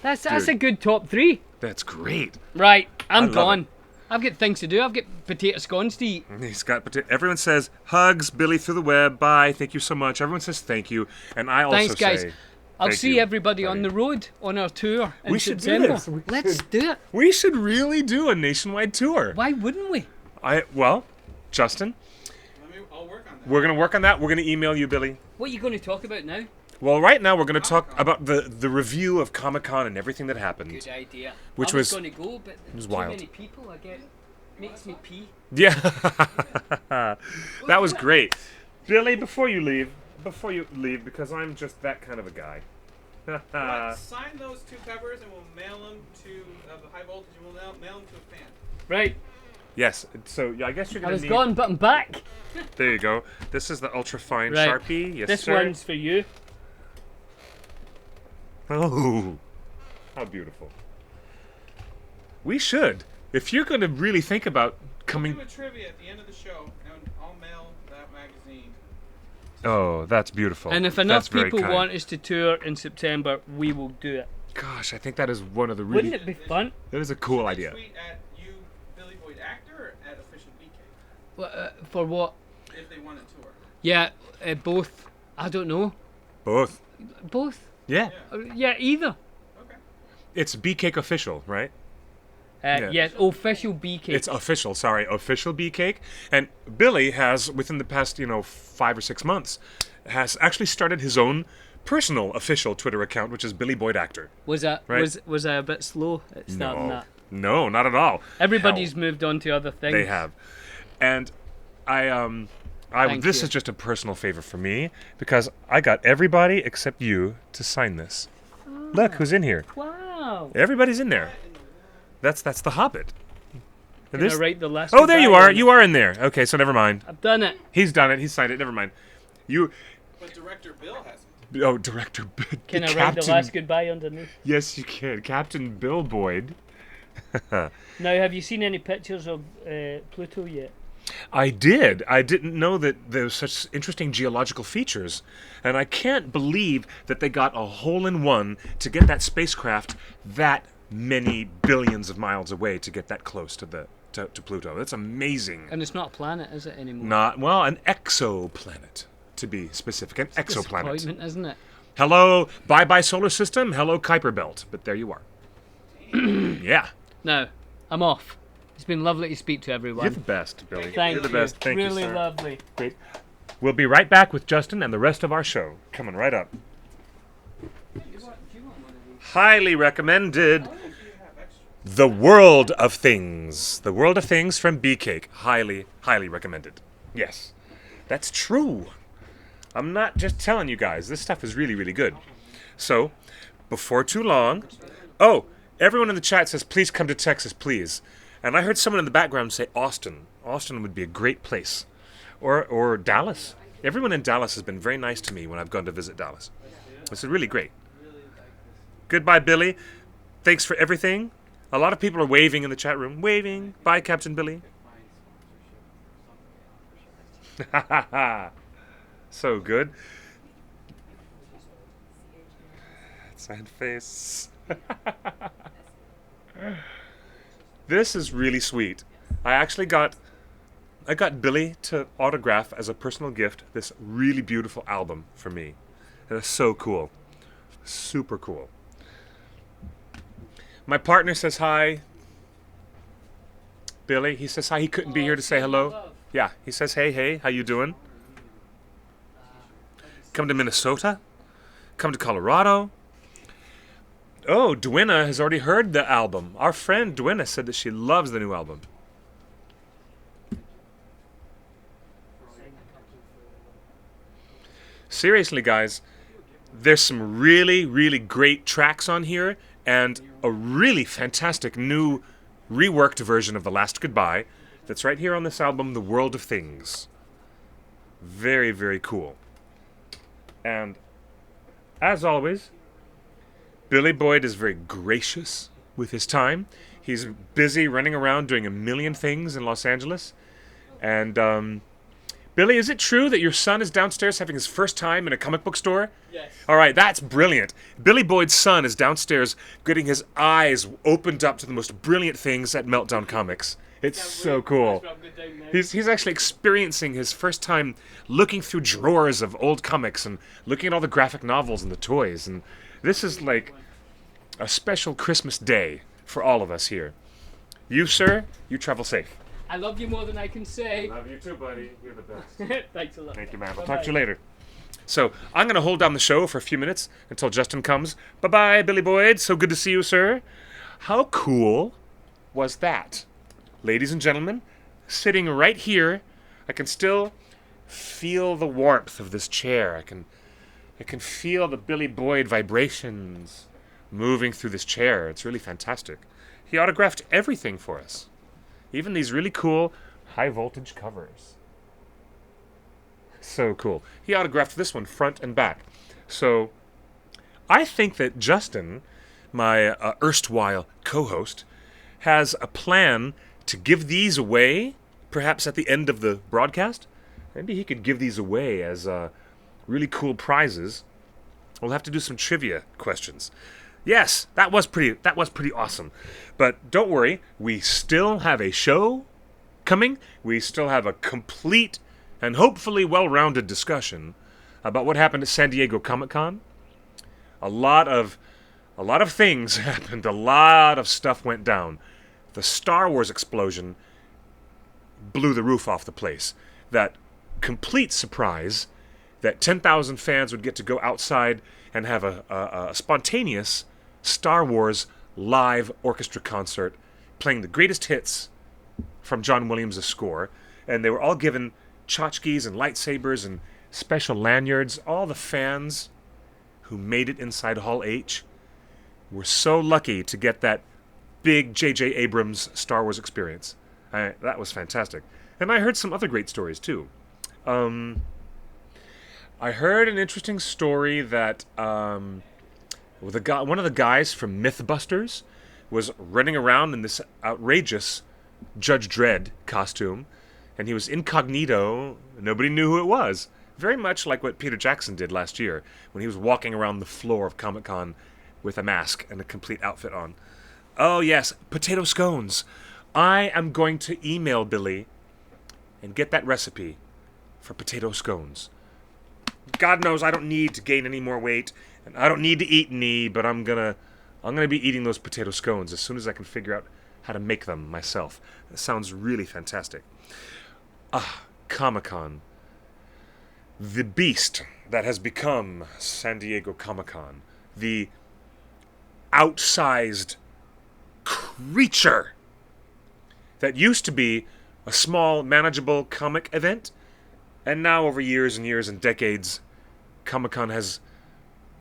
That's Dude. a good top 3. That's great. Right, I'm love gone. it. I've got things to do. I've got potato scones to eat. He's got everyone says hugs, Billy through the web. Bye. Thank you so much. Everyone says thank you, and I also Thanks, guys. say I'll thank see you, everybody on buddy. the road on our tour in We should do September. this. We Let's should. do it. We should really do a nationwide tour. Why wouldn't we? Justin, I'll work on that. we're gonna work on that. We're gonna email you, Billy. What are you going to talk about now? Well, right now we're gonna talk about the review of Comic-Con and everything that happened. Good idea. Which I was was- going to go, but was too wild. many people. I get makes me pee. Yeah, that was great, Billy. Before you leave, because I'm just that kind of a guy. What? Sign those 2 covers and we'll mail them to the high voltage and we'll mail them to a fan. Right. Yes. So yeah, I guess you're I gonna was need. gone, but I'm back. There you go. This is the ultra fine Right. Sharpie. Yes, This sir. one's for you. Oh, how beautiful. We should. If you're going to really think about We'll coming. do a trivia at the end of the show and I'll mail that magazine. Oh, that's beautiful. And if That's enough very people kind. want us to tour in September, we will do it. Gosh, I think that is one of the really. Wouldn't it be fun? That is a cool Should they idea. tweet at you, Billy Boyd actor, or at official Beake For what? if they want a tour. Yeah, both. I don't know. Both. Both? Yeah. Yeah, either. Okay. It's Beake official, right? Yeah. Yes, official Beake. It's official, sorry, official Beake. And Billy has, within the past, 5 or 6 months, has actually started his own personal official Twitter account, which is Billy Boyd Actor. Was I Right. was I a bit slow at starting that? No, not at all. Everybody's Hell, moved on to other things. They have. And I Thank this you. is just a personal favor for me because I got everybody except you to sign this. Look who's in here. Wow. Everybody's in there. That's the Hobbit. And Can I write the last oh, there you goodbye are. on You are in there. Okay, so never mind. I've done it. He's done it. He's signed it. Never mind. You. But Director Bill hasn't. Oh, Director. Can I write the last goodbye underneath? Yes, you can. Captain Bill Boyd. Now, have you seen any pictures of Pluto yet? I did. I didn't know that there was such interesting geological features. And I can't believe that they got a hole-in-one to get that spacecraft that many billions of miles away to get that close to Pluto. That's amazing. And it's not a planet, is it, anymore? An exoplanet, to be specific. An exoplanet. Disappointment, isn't it? Hello, bye-bye solar system. Hello, Kuiper Belt. But there you are. Yeah. No, I'm off. It's been lovely to speak to everyone. You're the best, Billy. Thank You're the you. best. Thank really you, sir. lovely. Great. We'll be right back with Justin and the rest of our show. Coming right up. Highly recommended. The World of Things. The World of Things from Beake. Highly, highly recommended. Yes. That's true. I'm not just telling you guys. This stuff is really, really good. So, before too long... Oh, everyone in the chat says, please come to Texas, please. And I heard someone in the background say Austin. Austin would be a great place. Or Dallas. Everyone in Dallas has been very nice to me when I've gone to visit Dallas. This is really great. Goodbye, Billy. Thanks for everything. A lot of people are waving in the chat room. Waving. Bye, Captain Billy. So good. Sad face. This is really sweet. I got Billy to autograph as a personal gift this really beautiful album for me. That's so cool. Super cool. My partner says hi. Billy, he says hi. He couldn't be here to say hello. Yeah, he says, hey, how you doing? Come to Minnesota? Come to Colorado? Oh, Dwynna has already heard the album. Our friend Dwynna said that she loves the new album. Seriously, guys, there's some really, really great tracks on here and a really fantastic new reworked version of The Last Goodbye that's right here on this album, The World of Things. Very, very cool. And as always, Billy Boyd is very gracious with his time. He's busy running around doing a million things in Los Angeles. And, Billy, is it true that your son is downstairs having his first time in a comic book store? Yes. All right, that's brilliant. Billy Boyd's son is downstairs getting his eyes opened up to the most brilliant things at Meltdown Comics. It's so cool. He's actually experiencing his first time looking through drawers of old comics and looking at all the graphic novels and the toys. And this is like a special Christmas day for all of us here. You, sir, you travel safe. I love you more than I can say. Love you too, buddy. You're the best. Thanks a lot. Thank you, man. I'll Bye-bye. talk to you later. So, I'm going to hold down the show for a few minutes until Justin comes. Bye-bye, Billy Boyd. So good to see you, sir. How cool was that? Ladies and gentlemen, sitting right here, I can still feel the warmth of this chair. I can feel the Billy Boyd vibrations moving through this chair. It's really fantastic. He autographed everything for us. Even these really cool high-voltage covers. So cool. He autographed this one front and back. So I think that Justin, my erstwhile co-host, has a plan to give these away, perhaps at the end of the broadcast. Maybe he could give these away as really cool prizes. We'll have to do some trivia questions. Yes, that was pretty awesome. But don't worry, we still have a show coming. We still have a complete and hopefully well-rounded discussion about what happened at San Diego Comic-Con. A lot of things happened. A lot of stuff went down. The Star Wars explosion blew the roof off the place. That complete surprise that 10,000 fans would get to go outside and have a spontaneous Star Wars live orchestra concert playing the greatest hits from John Williams' score. And they were all given tchotchkes and lightsabers and special lanyards. All the fans who made it inside Hall H were so lucky to get that big J.J. Abrams Star Wars experience. That was fantastic. And I heard some other great stories, too. I heard an interesting story that one of the guys from Mythbusters was running around in this outrageous Judge Dredd costume, and he was incognito. Nobody knew who it was. Very much like what Peter Jackson did last year when he was walking around the floor of Comic-Con with a mask and a complete outfit on. Oh, yes, potato scones. I am going to email Billy and get that recipe for potato scones. God knows I don't need to gain any more weight, and I don't need to eat any, but I'm gonna be eating those potato scones as soon as I can figure out how to make them myself. That sounds really fantastic. Comic-Con. The beast that has become San Diego Comic-Con. The outsized creature that used to be a small, manageable comic event, and now over years and years and decades, Comic-Con has,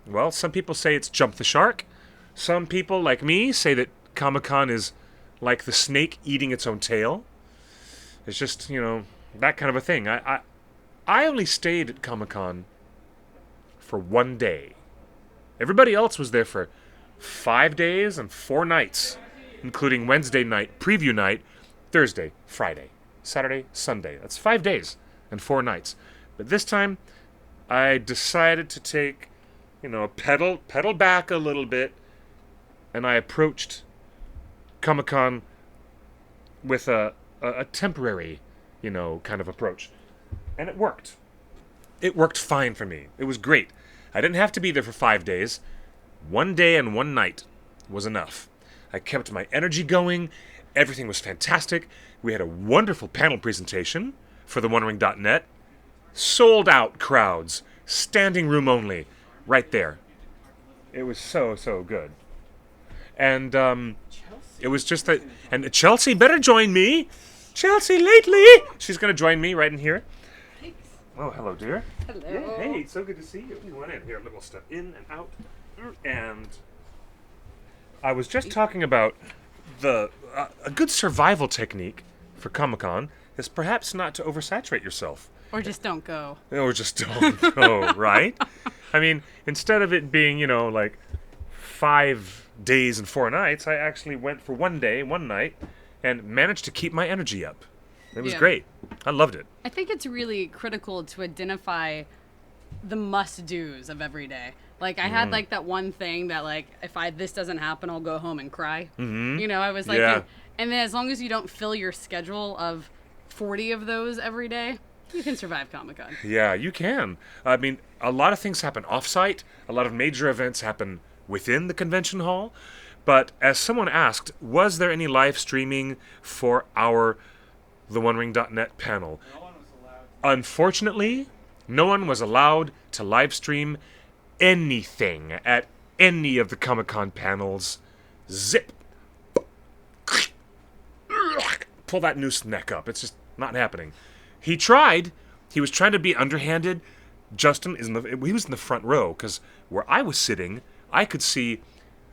well, some people say it's jumped the shark. Some people, like me, say that Comic-Con is like the snake eating its own tail. It's just, that kind of a thing. I only stayed at Comic-Con for 1 day. Everybody else was there for 5 days and 4 nights, including Wednesday night, preview night, Thursday, Friday, Saturday, Sunday. That's 5 days and 4 nights. But this time, I decided to take, pedal back a little bit, and I approached Comic-Con with a temporary, kind of approach. And it worked. It worked fine for me. It was great. I didn't have to be there for 5 days. 1 day and 1 night was enough. I kept my energy going. Everything was fantastic. We had a wonderful panel presentation for TheOneRing.net. Sold out crowds. Standing room only. Right there. It was so good. And it was just that... And Chelsea better join me. Chelsea lately. She's going to join me right in here. Oh, hello, dear. Hello. Yeah, hey, it's so good to see you. Come on in here. We'll step in and out. And I was just talking about a good survival technique for Comic-Con is perhaps not to oversaturate yourself. Or just don't go. Or just don't go, right? I mean, instead of it being, like 5 days and 4 nights, I actually went for 1 day, 1 night, and managed to keep my energy up. It was great. I loved it. I think it's really critical to identify the must-dos of every day. Like, I had, that one thing that, if this doesn't happen, I'll go home and cry. Mm-hmm. I was like... Yeah. And then as long as you don't fill your schedule of 40 of those every day, you can survive Comic-Con. Yeah, you can. I mean, a lot of things happen off-site. A lot of major events happen within the convention hall. But as someone asked, was there any live streaming for our TheOneRing.net panel? No one was allowed. Unfortunately, no one was allowed to live stream anything at any of the Comic-Con panels. Zip. Pull that noose neck up. It's just not happening. He tried. He was trying to be underhanded. Justin he was in the front row, because where I was sitting, I could see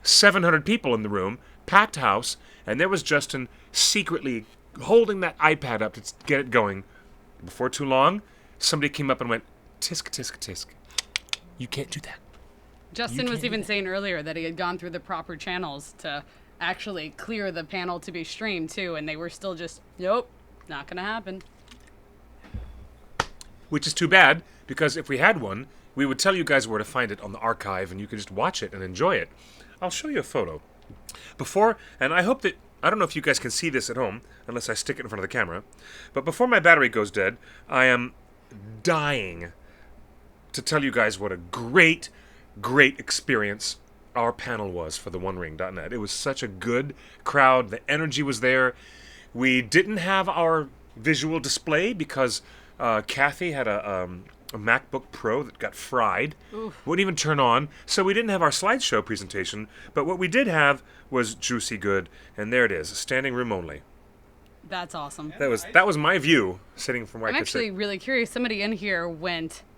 700 people in the room, packed house, and there was Justin secretly holding that iPad up to get it going. Before too long, somebody came up and went, tisk, tisk, tisk. You can't do that. Justin was even saying earlier that he had gone through the proper channels to actually clear the panel to be streamed, too, and they were still just, nope, not going to happen. Which is too bad, because if we had one, we would tell you guys where to find it on the archive, and you could just watch it and enjoy it. I'll show you a photo. Before, and I hope that, I don't know if you guys can see this at home, unless I stick it in front of the camera, but before my battery goes dead, I am dying to tell you guys what a great, great experience our panel was for TheOneRing.net. It was such a good crowd. The energy was there. We didn't have our visual display because Kathy had a MacBook Pro that got fried. Oof. Wouldn't even turn on. So we didn't have our slideshow presentation. But what we did have was Juicy Good. And there it is, standing room only. That's awesome. That was my view, sitting from where I'm I could actually sit. really curious. Somebody in here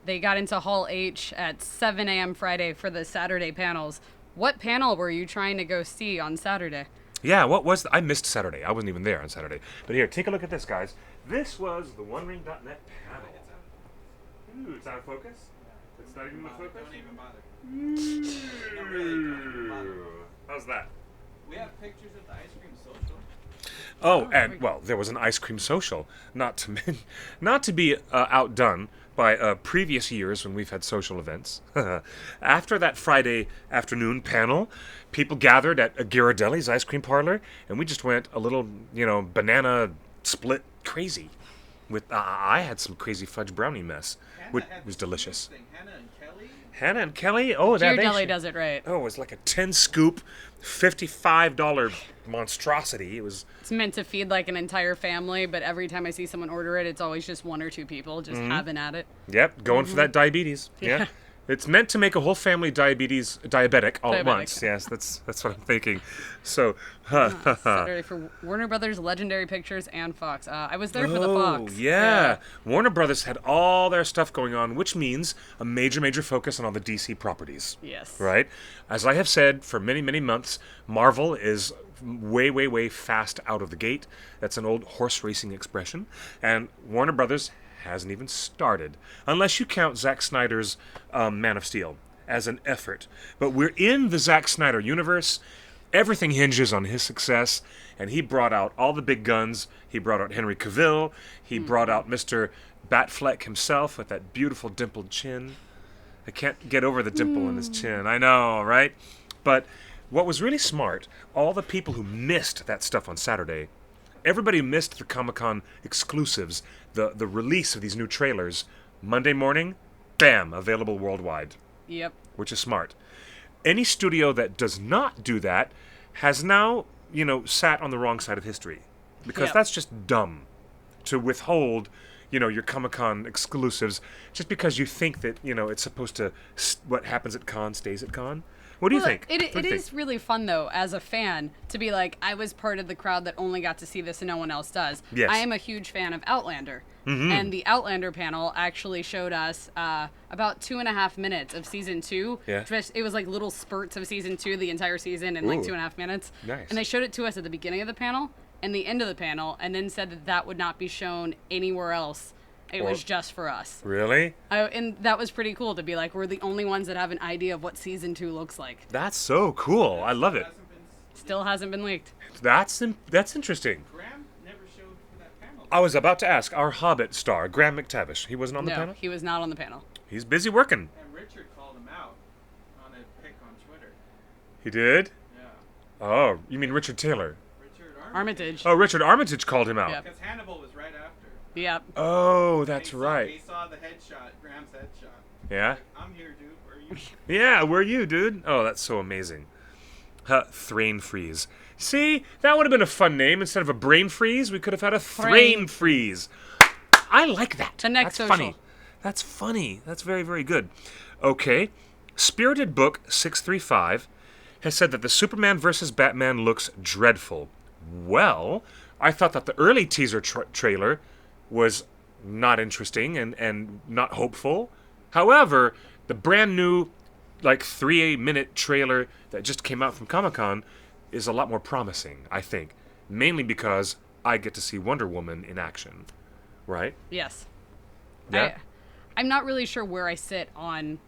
they got into Hall H at 7 a.m. Friday for the Saturday panels. What panel were you trying to go see on Saturday? Yeah, what was... I missed Saturday. I wasn't even there on Saturday. But here, take a look at this, guys. This was the TheOneRing.net panel. Ooh, it's out of focus? It's not even in focus? Don't even bother. Not really, don't bother. How's that? We have pictures of the ice cream social. Oh, and, well, there was an ice cream social. Not to be outdone by previous years when we've had social events. After that Friday afternoon panel, people gathered at Ghirardelli's ice cream parlor, and we just went a little, banana split crazy. With I had some crazy fudge brownie mess, which was delicious. Hannah and Kelly? Oh, Ghirardelli does it right. Oh, it was like a 10-scoop, $55 monstrosity. It's meant to feed like an entire family, but every time I see someone order it, it's always just one or two people just having at it. Yep, going for that diabetes. Yeah. It's meant to make a whole family diabetic all at once. Yes, that's what I'm thinking. So, Saturday for Warner Brothers, Legendary Pictures, and Fox. I was there for the Fox. Yeah. Warner Brothers had all their stuff going on, which means a major focus on all the DC properties. Yes. Right? As I have said for many, many months, Marvel is way fast out of the gate. That's an old horse racing expression. And Warner Brothers hasn't even started, unless you count Zack Snyder's Man of Steel as an effort. But we're in the Zack Snyder universe. Everything hinges on his success, and he brought out all the big guns. He brought out Henry Cavill. He brought out Mr. Batfleck himself with that beautiful dimpled chin. I can't get over the dimple in his chin. I know, right? But what was really smart, all the people who missed that stuff on Saturday, everybody missed the Comic-Con exclusives, the release of these new trailers. Monday morning, bam, available worldwide. Yep. Which is smart. Any studio that does not do that has now, sat on the wrong side of history. Because that's just dumb to withhold, your Comic-Con exclusives just because you think that, it's supposed to, what happens at con stays at con. What do you think? It is really fun, though, as a fan, to be like, I was part of the crowd that only got to see this and no one else does. Yes. I am a huge fan of Outlander. And the Outlander panel actually showed us about 2.5 minutes of season 2. Yeah. It was like little spurts of season 2, the entire season, in like 2.5 minutes. Nice. And they showed it to us at the beginning of the panel and the end of the panel, and then said that would not be shown anywhere else. It was just for us. Really? And that was pretty cool to be like, we're the only ones that have an idea of what season 2 looks like. That's so cool. I love it. Still hasn't been leaked. That's interesting. Graham never showed for that panel. I was about to ask, our Hobbit star, Graham McTavish, he wasn't on the No, panel? he was not on the panel. He's busy working. And Richard called him out on a pic on Twitter. He did? Yeah. Oh, you mean Richard Taylor? Richard Armitage. Oh, Richard Armitage called him out. Yep. Because Hannibal was right after. Yep. Oh, that's right. He saw the headshot, Graham's headshot. Yeah? I'm here, dude. Where are you? Yeah, where are you, dude? Oh, that's so amazing. Thrain Freeze. See, that would have been a fun name. Instead of a brain freeze, we could have had a Thrain Freeze. I like that. The next That's social. funny. That's funny. That's very good. Okay. Spirited Book 635 has said that the Superman vs. Batman looks dreadful. Well, I thought that the early teaser trailer was not interesting and not hopeful. However, the brand new, 3-minute trailer that just came out from Comic-Con is a lot more promising, I think. Mainly because I get to see Wonder Woman in action. Right? Yes. Yeah? I'm not really sure where I sit on...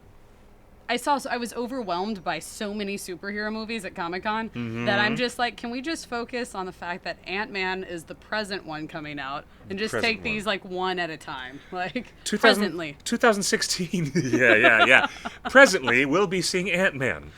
I was overwhelmed by so many superhero movies at Comic-Con that I'm just like, can we just focus on the fact that Ant-Man is the present one coming out and just take these one at a time? Presently. 2016. Yeah. Presently, we'll be seeing Ant-Man.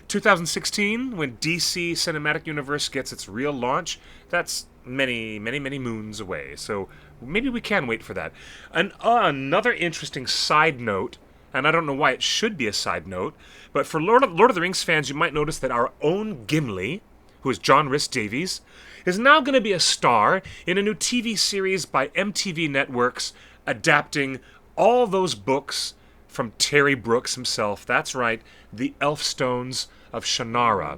2016, when DC Cinematic Universe gets its real launch, that's many moons away. So maybe we can wait for that. Another interesting side note and I don't know why it should be a side note, but for Lord of the Rings fans, you might notice that our own Gimli, who is John Rhys-Davies, is now going to be a star in a new TV series by MTV Networks adapting all those books from Terry Brooks himself. That's right, the Elfstones of Shannara,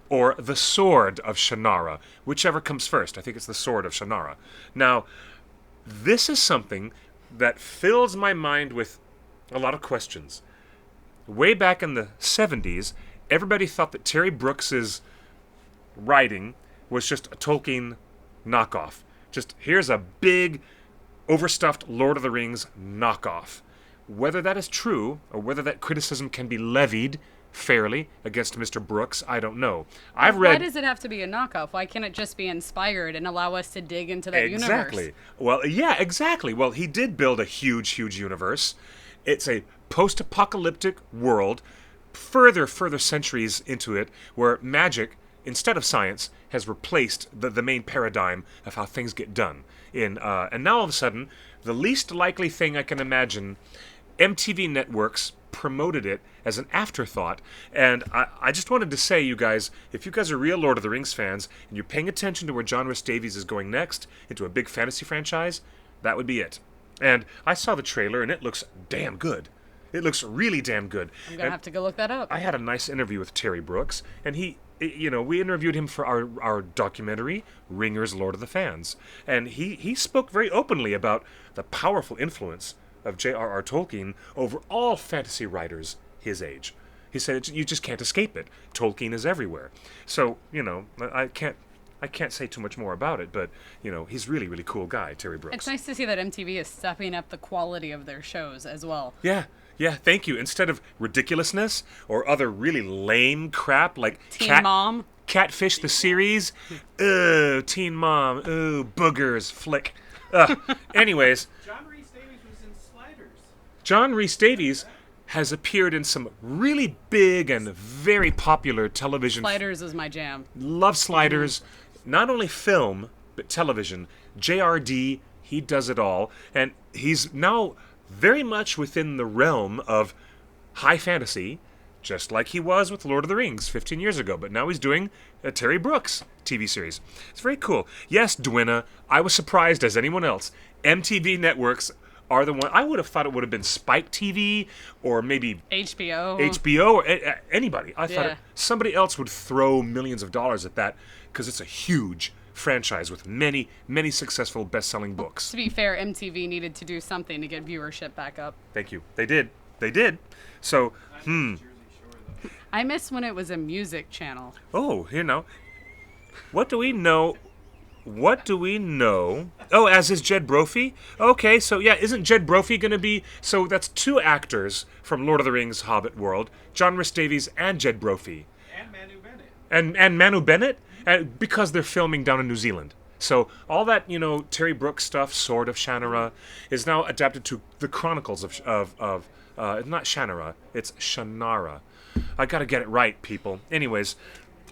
or the Sword of Shannara, whichever comes first. I think it's the Sword of Shannara. Now, this is something that fills my mind with a lot of questions. Way back in the 70s, everybody thought that Terry Brooks's writing was just a Tolkien knockoff. Just here's a big, overstuffed Lord of the Rings knockoff. Whether that is true, or whether that criticism can be levied fairly against Mr. Brooks, I don't know. I've read... Why does it have to be a knockoff? Why can't it just be inspired and allow us to dig into that universe? Exactly. Well, yeah, exactly. Well, he did build a huge, huge universe. It's a post-apocalyptic world, further centuries into it, where magic, instead of science, has replaced the main paradigm of how things get done. And now all of a sudden, the least likely thing I can imagine, MTV Networks promoted it as an afterthought. And I just wanted to say, you guys, if you guys are real Lord of the Rings fans, and you're paying attention to where John Rhys-Davies is going next, into a big fantasy franchise, that would be it. And I saw the trailer, and it looks damn good. It looks really damn good. I'm going to have to go look that up. I had a nice interview with Terry Brooks, and we interviewed him for our documentary, Ringers, Lord of the Fans. And he spoke very openly about the powerful influence of J.R.R. Tolkien over all fantasy writers his age. He said, you just can't escape it. Tolkien is everywhere. So, I can't say too much more about it, but, he's really, really cool guy, Terry Brooks. It's nice to see that MTV is stepping up the quality of their shows as well. Yeah, thank you. Instead of ridiculousness or other really lame crap like Teen Mom. Catfish the series. Teen Mom. Boogers. Flick. Anyways. John Rhys-Davies was in Sliders. John Rhys-Davies has appeared in some really big and very popular television. Sliders is my jam. Love Sliders. Not only film, but television. JRD, he does it all. And he's now very much within the realm of high fantasy, just like he was with Lord of the Rings 15 years ago. But now he's doing a Terry Brooks TV series. It's very cool. Yes, Dwina, I was surprised as anyone else. MTV Networks are the one. I would have thought it would have been Spike TV or maybe HBO or anybody. I thought somebody else would throw millions of dollars at that because it's a huge franchise with many, many successful best-selling books. To be fair, MTV needed to do something to get viewership back up. Thank you. They did. So, I miss when it was a music channel. Oh, what do we know? Oh, as is Jed Brophy? Okay, so yeah, isn't Jed Brophy going to be... So that's two actors from Lord of the Rings Hobbit world, John Rhys-Davies and Jed Brophy. And Manu Bennett. And Manu Bennett? Because they're filming down in New Zealand. So all that, Terry Brooks stuff, Sword of Shannara, is now adapted to the Chronicles of not Shannara, it's Shannara. I gotta get it right, people. Anyways...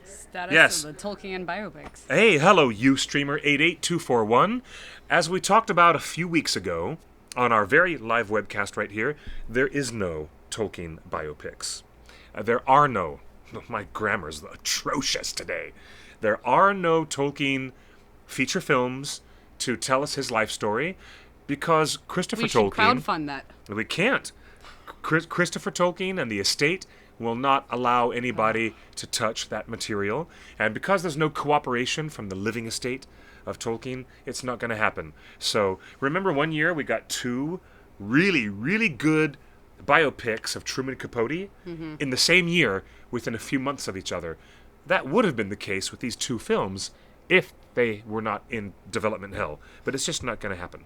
Status of the Tolkien biopics. Hey, hello, Ustreamer88241. As we talked about a few weeks ago on our very live webcast right here, there is no Tolkien biopics. There are no. My grammar's atrocious today. There are no Tolkien feature films to tell us his life story because Christopher Tolkien... We should crowdfund that. We can't. Christopher Tolkien and the estate will not allow anybody to touch that material. And because there's no cooperation from the living estate of Tolkien, it's not going to happen. So remember one year we got two really, really good biopics of Truman Capote in the same year within a few months of each other. That would have been the case with these two films if they were not in development hell. But it's just not going to happen.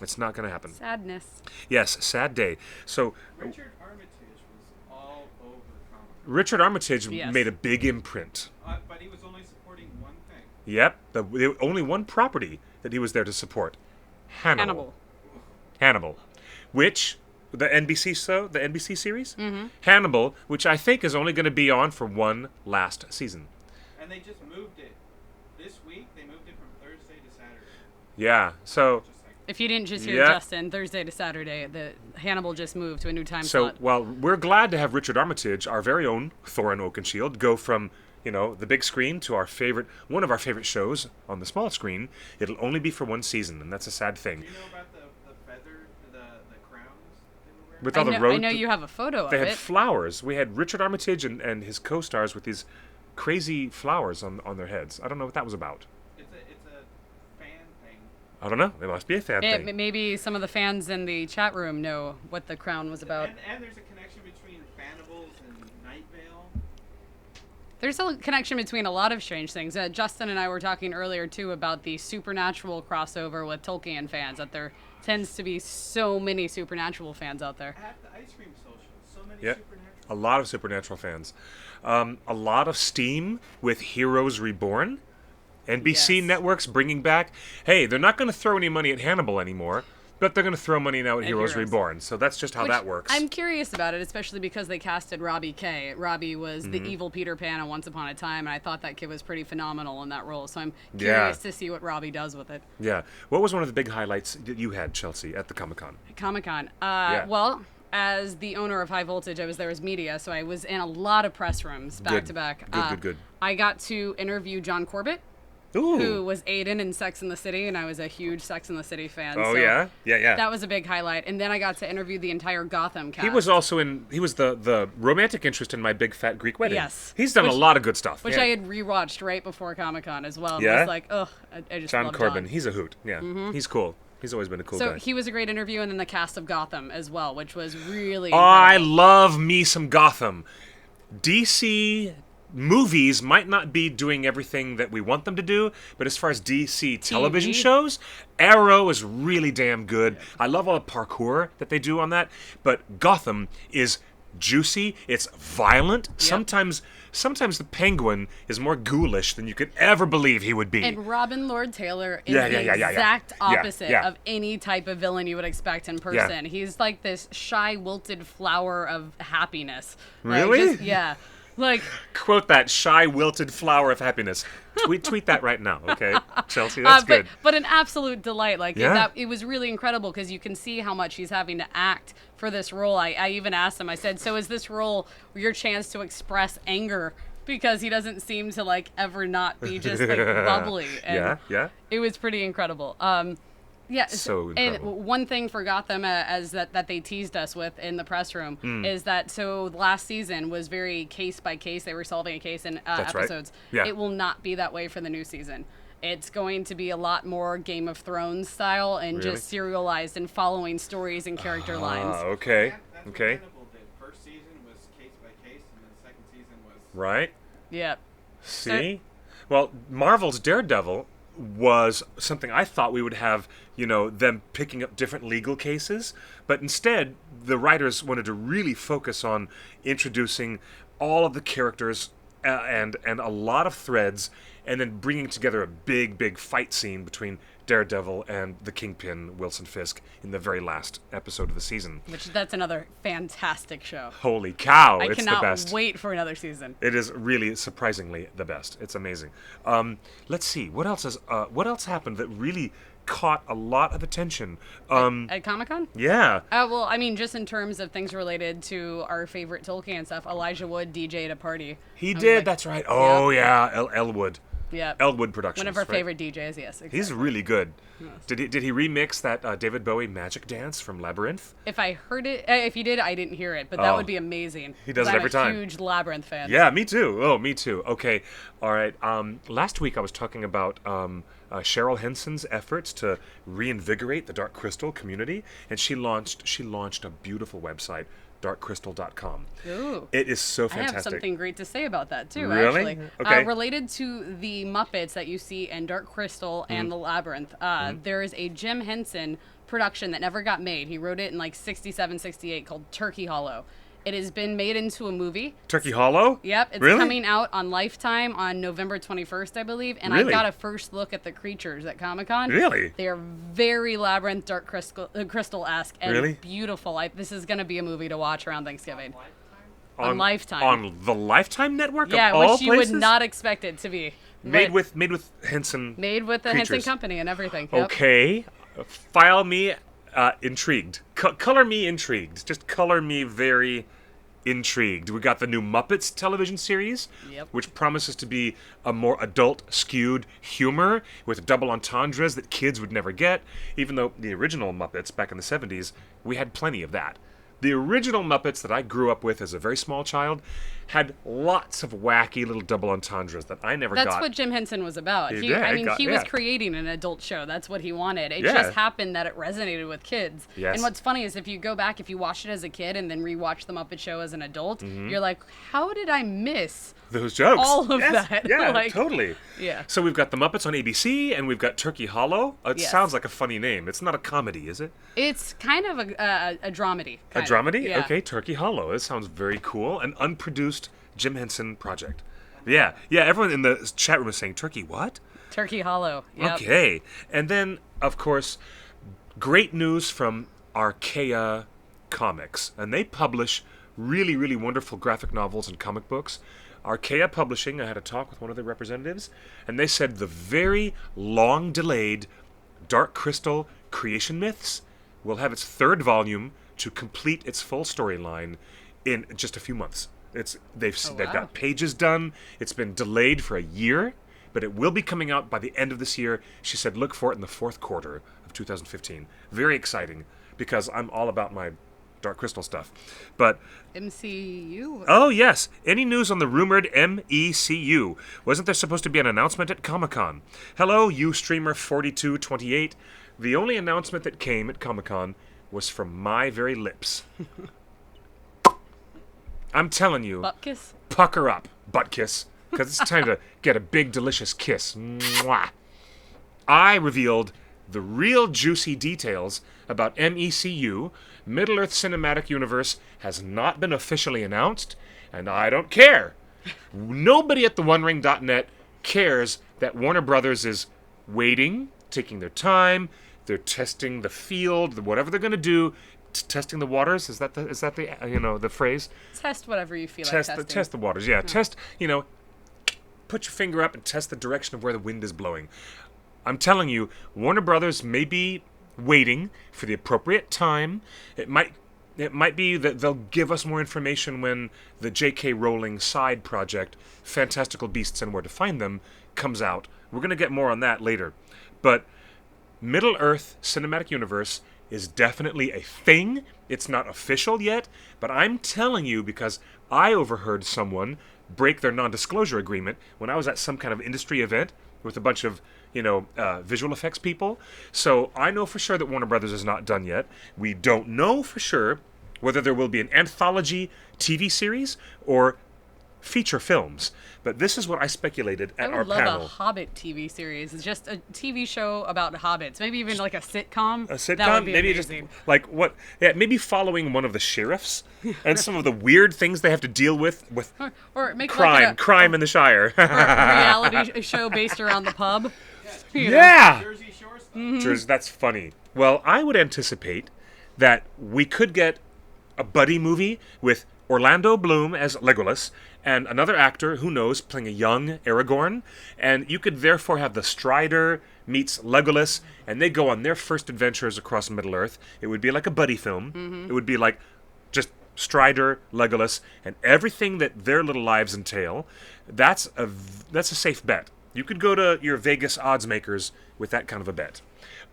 It's not going to happen. Sadness. Yes, sad day. So Richard Armitage was all over comics. Richard Armitage made a big imprint. But he was only supporting one thing. Yep, the only one property that he was there to support. Hannibal. Which... The NBC series? Mm-hmm. Hannibal, which I think is only going to be on for one last season. And they just moved it. This week, they moved it from Thursday to Saturday. Yeah, so If you didn't just hear Yeah. Justin, Thursday to Saturday, the Hannibal just moved to a new time So, slot. well, we're glad to have Richard Armitage, our very own Thorin Oakenshield, go from, the big screen to one of our favorite shows on the small screen. It'll only be for one season, and that's a sad thing. Do you know about the feather, the crowns they were wearing? With all the road, I know you have a photo they of had it. flowers. We had Richard Armitage and his co-stars with these crazy flowers on their heads. I don't know what that was about. It's a fan thing. I don't know. It must be a fan thing. Maybe some of the fans in the chat room know what the crown was about. And there's a connection between Hannibals and Night Vale. There's a connection between a lot of strange things. Justin and I were talking earlier, too, about the supernatural crossover with Tolkien fans, that there tends to be so many supernatural fans out there. At the ice cream social, so many Yep. supernatural. A lot of supernatural fans. A lot of steam with Heroes Reborn. NBC Yes. networks bringing back. Hey, they're not going to throw any money at Hannibal anymore, but they're going to throw money now at Heroes Heroes. Reborn. So that's just how Which that works. I'm curious about it, especially because they casted Robbie Kay. Robbie was Mm-hmm. the evil Peter Pan on Once Upon a Time, and I thought that kid was pretty phenomenal in that role. So I'm Yeah. curious to see what Robbie does with it. Yeah. What was one of the big highlights that you had, Chelsea, at the Comic-Con? Comic-Con. Yeah. Well, as the owner of High Voltage, I was there as media, so I was in a lot of press rooms back Good. to back. Good. I got to interview John Corbett, Ooh. who was Aiden in Sex and the City, and I was a huge Sex and the City fan. Oh, so yeah? Yeah. That was a big highlight. And then I got to interview the entire Gotham cast. He was also he was the romantic interest in My Big Fat Greek Wedding. Yes. He's done a lot of good stuff. Which Yeah. I had rewatched right before Comic-Con as well. And Yeah? I was like, ugh, I just John love Corbin. John. He's a hoot. Yeah. He's cool. He's always been a cool So guy. he was a great interview, and then the cast of Gotham as well, which was really I incredible. love me some Gotham. DC movies might not be doing everything that we want them to do, but as far as DC television TV. shows, Arrow is really damn good. I love all the parkour that they do on that, but Gotham is juicy, it's violent. Sometimes the Penguin is more ghoulish than you could ever believe he would be. And Robin Lord Taylor is Yeah, the yeah. exact opposite yeah. of any type of villain you would expect in person. He's like this shy, wilted flower of happiness. Like, Really? just- yeah. Like, Quote that shy, wilted flower of happiness. Tweet that right now, okay? Chelsea, that's good. But an absolute delight. Like Yeah. it was really incredible because you can see how much he's having to act for this role. I even asked him. I said, "So is this role your chance to express anger?" Because he doesn't seem to like ever not be just like bubbly. And Yeah. It was pretty incredible. Yeah. So And incredible. one thing for Gotham, as that they teased us with in the press room, Hmm. is that so last season was very case by case. They were solving a case in That's right. episodes. Yeah. It will not be that way for the new season. It's going to be a lot more Game of Thrones style and Really? just serialized and following stories and character lines. Okay. That's Okay. what Hannibal did. First season was case by case, and then the second season was. Right? Yep. See? Well, Marvel's Daredevil was something I thought we would have, them picking up different legal cases, but instead the writers wanted to really focus on introducing all of the characters and a lot of threads, and then bringing together a big fight scene between Daredevil and the Kingpin, Wilson Fisk, in the very last episode of the season. Which that's another fantastic show. Holy cow, I it's the cannot best. wait for another season. It is really surprisingly the best. It's amazing. Let's see what else happened that really caught a lot of attention. At Comic-Con? Yeah. Well, I mean, just in terms of things related to our favorite Tolkien stuff, Elijah Wood DJ'd a party. He I was did. like, That's right. Oh yeah, Elwood. Yeah. Elwood Productions. One of our right? favorite DJs, yes. Exactly. He's really good. Did he remix that David Bowie Magic Dance from Labyrinth? If I heard it, if he did, I didn't hear it, but that Oh. would be amazing. He does 'cause it every time. I'm a huge Labyrinth fan. Yeah, me too. Oh, me too. Okay, all right. Last week I was talking about Cheryl Henson's efforts to reinvigorate the Dark Crystal community, and she launched a beautiful website, darkcrystal.com. Ooh. It is so I fantastic. have something great to say about that too, Really? actually. Okay. Related to the Muppets that you see in Dark Crystal Mm-hmm. and the Labyrinth, there is a Jim Henson production that never got made. He wrote it in like 67, 68 called Turkey Hollow. It has been made into a movie. Turkey Hollow? Yep, it's Really? coming out on Lifetime on November 21st, I believe. And Really? I got a first look at the creatures at Comic-Con. Really? They are very Labyrinth, Dark Crystal-esque and Really? beautiful. This is going to be a movie to watch around Thanksgiving. On Lifetime. On the Lifetime network Yeah, of all which you places? would not expect it to be. made But with Henson. made with the Henson creatures. Company and everything. Yep. Okay. File me intrigued. Color me intrigued. Just color me very intrigued. We got the new Muppets television series, Yep. which promises to be a more adult-skewed humor with double entendres that kids would never get, even though the original Muppets back in the 70s, we had plenty of that. The original Muppets that I grew up with as a very small child had lots of wacky little double entendres that I never got. That's what Jim Henson was about. He was creating an adult show. That's what he wanted. It just happened that it resonated with kids. Yes. And what's funny is if you go back, if you watched it as a kid and then rewatch the Muppet Show as an adult, you're like, how did I miss those jokes? all of that? Yeah, Like, totally. Yeah. So we've got the Muppets on ABC, and we've got Turkey Hollow. It Yes. sounds like a funny name. It's not a comedy, is it? It's kind of a dramedy. A dramedy? Yeah. Okay, Turkey Hollow. It sounds very cool. An unproduced Jim Henson project. Yeah, everyone in the chat room is saying, Turkey what? Turkey Hollow. Yep. Okay. And then, of course, great news from Archaea Comics. And they publish really, really wonderful graphic novels and comic books. Archaea Publishing, I had a talk with one of the representatives, and they said the very long-delayed Dark Crystal Creation Myths will have its third volume to complete its full storyline in just a few months. They've got pages done. It's been delayed for a year, but it will be coming out by the end of this year. She said look for it in the fourth quarter of 2015. Very exciting, because I'm all about my Dark Crystal stuff. But MCU? oh, yes. Any news on the rumored MECU? Wasn't there supposed to be an announcement at Comic-Con? Hello, Ustreamer4228. The only announcement that came at Comic-Con was from my very lips. I'm telling you. Butt kiss? Pucker up, butt kiss, because it's time to get a big, delicious kiss. Mwah. I revealed the real juicy details about MECU. Middle-earth Cinematic Universe has not been officially announced, and I don't care. Nobody at TheOneRing.net cares that Warner Brothers is waiting, taking their time. They're testing the field, whatever they're going to do. Testing the waters, is that the phrase? Test whatever you feel like testing. Test the waters, yeah. Test, put your finger up and test the direction of where the wind is blowing. I'm telling you, Warner Brothers may be waiting for the appropriate time. It might be that they'll give us more information when the J.K. Rowling side project, Fantastical Beasts and Where to Find Them, comes out. We're going to get more on that later. But Middle-earth Cinematic Universe is definitely a thing. It's not official yet, but I'm telling you because I overheard someone break their non-disclosure agreement when I was at some kind of industry event with a bunch of, visual effects people. So I know for sure that Warner Brothers is not done yet. We don't know for sure whether there will be an anthology TV series or feature films. But this is what I speculated at our panel. I would love a Hobbit TV series. It's just a TV show about hobbits. Maybe even like a sitcom. A sitcom? That would be maybe amazing. just like what? Yeah, maybe following one of the sheriffs and some of the weird things they have to deal with Or make crime in the Shire. or a reality show based around the pub. Yeah. Jersey Shore stuff. Jersey, that's funny. Well, I would anticipate that we could get a buddy movie with Orlando Bloom as Legolas and another actor, who knows, playing a young Aragorn. And you could therefore have the Strider meets Legolas, and they go on their first adventures across Middle-earth. It would be like a buddy film. It would be like just Strider, Legolas, and everything that their little lives entail. That's a safe bet. You could go to your Vegas odds makers with that kind of a bet.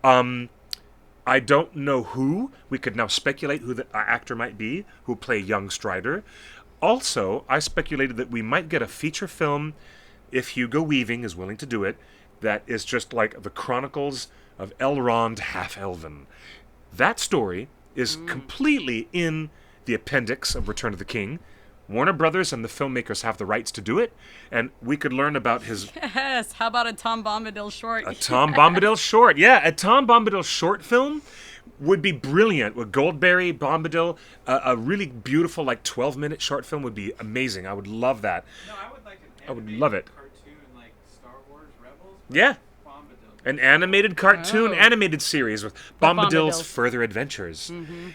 I don't know who. We could now speculate who the actor might be who play young Strider. Also, I speculated that we might get a feature film, if Hugo Weaving is willing to do it, that is just like the Chronicles of Elrond Half-Elven. That story is completely in the appendix of Return of the King. Warner Brothers and the filmmakers have the rights to do it, and we could learn about his... Yes, how about a Tom Bombadil short? A Tom Bombadil short, yeah. A Tom Bombadil short film would be brilliant with Goldberry, Bombadil. A really beautiful, 12-minute short film would be amazing. I would love that. No, I would like an I would love it. cartoon like Star Wars Rebels. but Yeah. Bombadil. An animated cartoon, animated series with Bombadil's Bombadils. further adventures.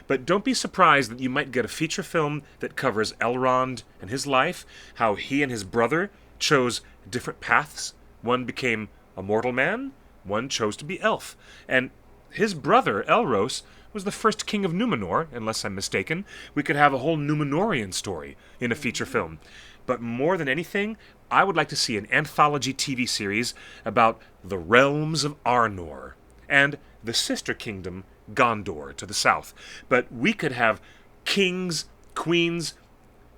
But don't be surprised that you might get a feature film that covers Elrond and his life, how he and his brother chose different paths. One became a mortal man, one chose to be elf. And his brother, Elros, was the first king of Numenor, unless I'm mistaken. We could have a whole Numenorian story in a feature film. But more than anything, I would like to see an anthology TV series about the realms of Arnor and the sister kingdom, Gondor, to the south. But we could have kings, queens,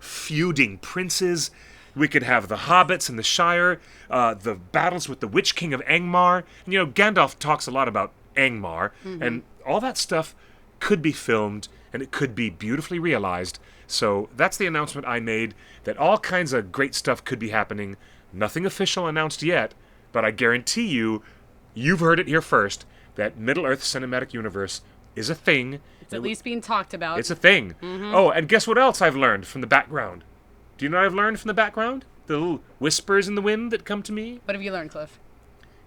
feuding princes. We could have the hobbits in the Shire, the battles with the Witch King of Angmar. And, Gandalf talks a lot about Angmar, and all that stuff could be filmed, and it could be beautifully realized. So that's the announcement I made, that all kinds of great stuff could be happening. Nothing official announced yet, but I guarantee you've heard it here first, that Middle-earth Cinematic Universe is a thing. It's at least being talked about. It's a thing. Oh, and guess what else I've learned from the background? Do you know what I've learned from the background? The little whispers in the wind that come to me? What have you learned, Cliff?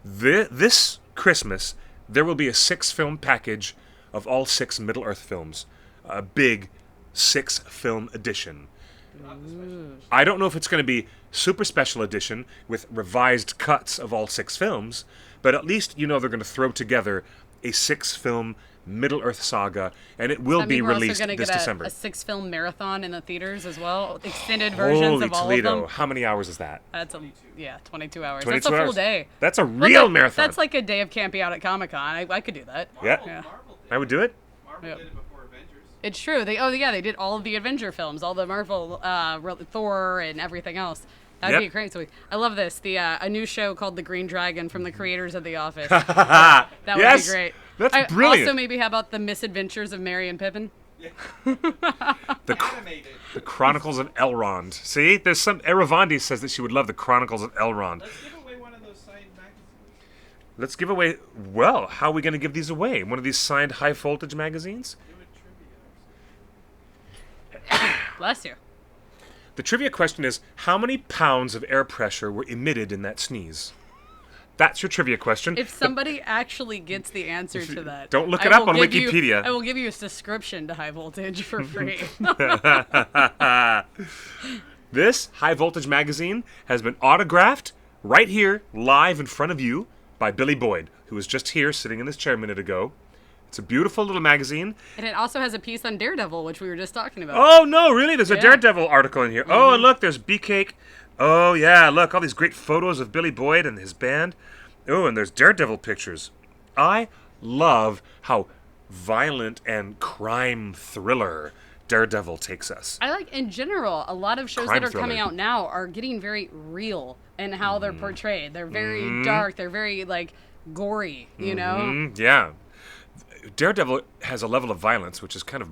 This Christmas, there will be a 6-film package of all 6 Middle-earth films. A big 6-film edition. I don't know if it's going to be super special edition with revised cuts of all 6 films, but at least they're going to throw together a 6-film Middle-earth saga, and it will be released this December. A 6-film marathon in the theaters as well, extended versions of all Toledo. of them. How many hours is that? That's 22 hours. 22 That's a full hours. day. That's a real marathon. That's like a day of camping out at Comic-Con. I could do that. Yeah. Marvel I would do it. Marvel Yep. did it before Avengers. It's true. They did all of the Avenger films, all the Marvel, Thor, and everything else. That'd be great. So I love this. A new show called The Green Dragon from the creators of The Office. That would Yes! be great. That's brilliant. Also, maybe how about The Misadventures of Merry and Pippin? Animated. The Chronicles of Elrond. See, there's some. Eravandi says that she would love the Chronicles of Elrond. Let's give away one of those signed magazines. Let's give away. Well, how are we going to give these away? One of these signed high voltage magazines? Do a trivia. Bless you. The trivia question is: how many pounds of air pressure were emitted in that sneeze? That's your trivia question. If somebody actually gets the answer to that, Don't look I it up will on give Wikipedia. I will give you a subscription to High Voltage for free. This high voltage magazine has been autographed right here, live in front of you, by Billy Boyd, who was just here sitting in this chair a minute ago. It's a beautiful little magazine. And it also has a piece on Daredevil, which we were just talking about. Oh, no, really? There's a Yeah. Daredevil article in here. Oh, and look, there's Beake. Oh, yeah, look, all these great photos of Billy Boyd and his band. Oh, and there's Daredevil pictures. I love how violent and crime thriller Daredevil takes us. I like, in general, a lot of shows Crime that are coming thriller. out now are getting very real in how they're portrayed. They're very dark. They're very, gory, you know? Yeah. Daredevil has a level of violence which is kind of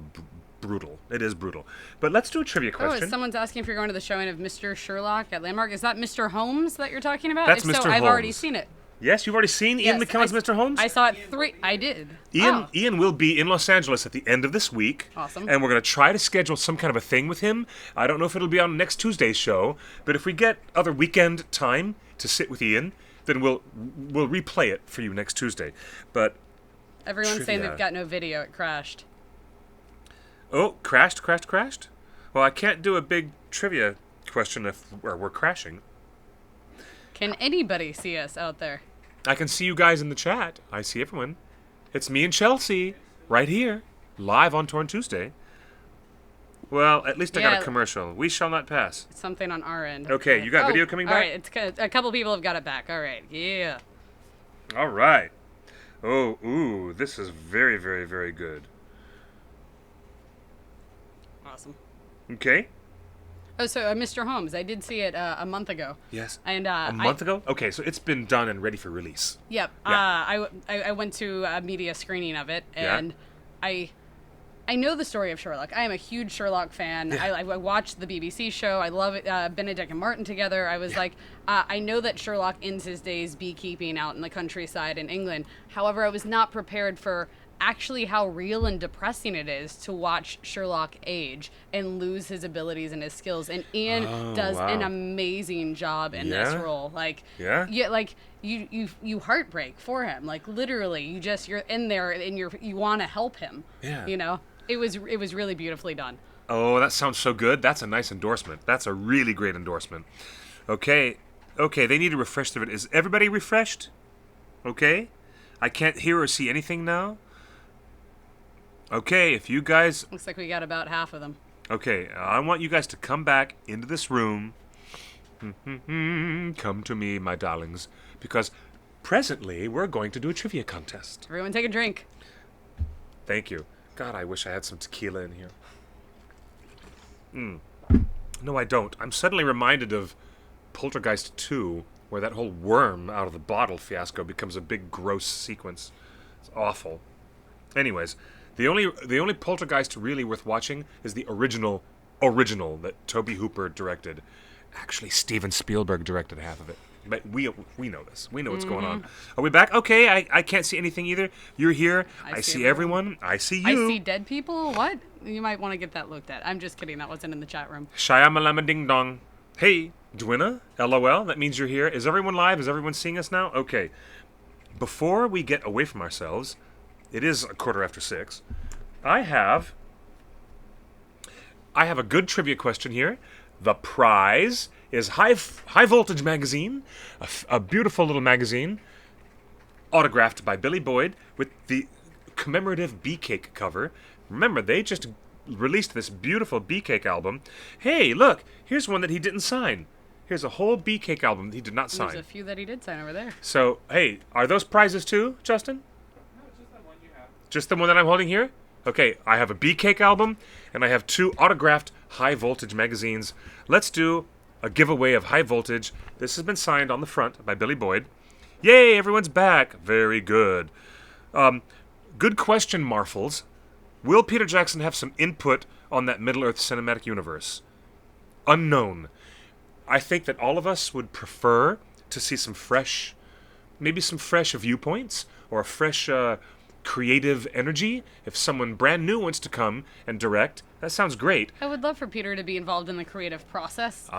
brutal. It is brutal. But let's do a trivia Oh, question. someone's asking if you're going to the showing of Mr. Sherlock at Landmark. Is that Mr. Holmes that you're talking about? That's If so, Mr. I've already Holmes. seen it. Yes, you've already seen Ian Yes, McKellen's Mr. Holmes? I saw it I did. Ian, Oh. Ian will be in Los Angeles at the end of this week. Awesome. And we're going to try to schedule some kind of a thing with him. I don't know if it'll be on next Tuesday's show, but if we get other weekend time to sit with Ian, then we'll replay it for you next Tuesday. But Everyone's saying Trivia. they've got no video. It crashed. oh, crashed. Well, I can't do a big trivia question if we're crashing. Can anybody see us out there? I can see you guys in the chat. I see everyone. It's me and Chelsea right here, live on Torn Tuesday. Well, at least I got Yeah. a commercial. We shall not pass. It's something on our end. Okay, you got video coming back? All right, a couple people have got it back. All right, yeah. All right. Oh, ooh, this is very, very, very good. Awesome. Okay. Oh, so Mr. Holmes, I did see it a month ago. Yes. And A month ago? Okay, so it's been done and ready for release. Yep. Yeah. I went to a media screening of it, Yeah. and I know the story of Sherlock. I am a huge Sherlock fan. Yeah. I watched the BBC show. I love it. Benedict and Martin together. I was like, I know that Sherlock ends his days beekeeping out in the countryside in England. However, I was not prepared for actually how real and depressing it is to watch Sherlock age and lose his abilities and his skills. And Ian does wow. an amazing job in this Yeah? role. Yeah? You heartbreak for him. Like literally, you're in there and you want to help him. Yeah. You know, it was really beautifully done. Oh, that sounds so good. That's a nice endorsement. That's a really great endorsement. Okay, they need to refresh their... Is everybody refreshed? Okay. I can't hear or see anything now. Okay, if you guys... Looks like we got about half of them. Okay, I want you guys to come back into this room. Come to me, my darlings, because presently we're going to do a trivia contest. Everyone take a drink. Thank you. God, I wish I had some tequila in here. No, I don't. I'm suddenly reminded of Poltergeist 2, where that whole worm out of the bottle fiasco becomes a big gross sequence. It's awful. Anyways, the only Poltergeist really worth watching is the original that Tobe Hooper directed. Actually, Steven Spielberg directed half of it. But we know this. We know what's going on. Are we back? Okay, I can't see anything either. You're here. I see everyone. I see you. I see dead people? What? You might want to get that looked at. I'm just kidding. That wasn't in the chat room. Shyamalama ding dong. Hey, Dwina, LOL. That means you're here. Is everyone live? Is everyone seeing us now? Okay. Before we get away from ourselves, it is 6:15. I have a good trivia question here. The prize is High Voltage magazine, a beautiful little magazine, autographed by Billy Boyd with the commemorative Beake cover. Remember, they just released this beautiful Beake album. Hey, look, here's one that he didn't sign. Here's a whole Beake album that he did not sign. There's a few that he did sign over there. So, hey, are those prizes too, Justin? No, it's just that one you have. Just the one that I'm holding here? Okay, I have a Beake album, and I have 2 autographed High Voltage magazines. Let's do a giveaway of High Voltage. This has been signed on the front by Billy Boyd. Yay, everyone's back. Very good. Good question, Marfles. Will Peter Jackson have some input on that Middle-earth cinematic universe? Unknown. I think that all of us would prefer to see some fresh viewpoints, or a fresh creative energy. If someone brand new wants to come and direct, that sounds great. I would love for Peter to be involved in the creative process.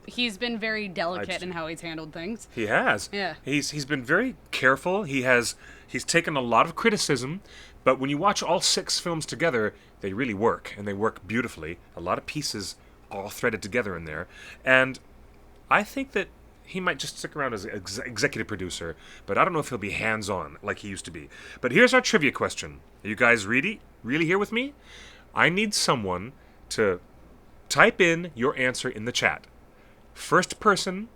He's been very delicate in how he's handled things. He has. Yeah. He's been very careful. He's taken a lot of criticism, but when you watch all 6 films together, they really work, and they work beautifully. A lot of pieces all threaded together in there, and I think that he might just stick around as executive producer, but I don't know if he'll be hands-on like he used to be. But here's our trivia question. Are you guys really here with me? I need someone to type in your answer in the chat. First person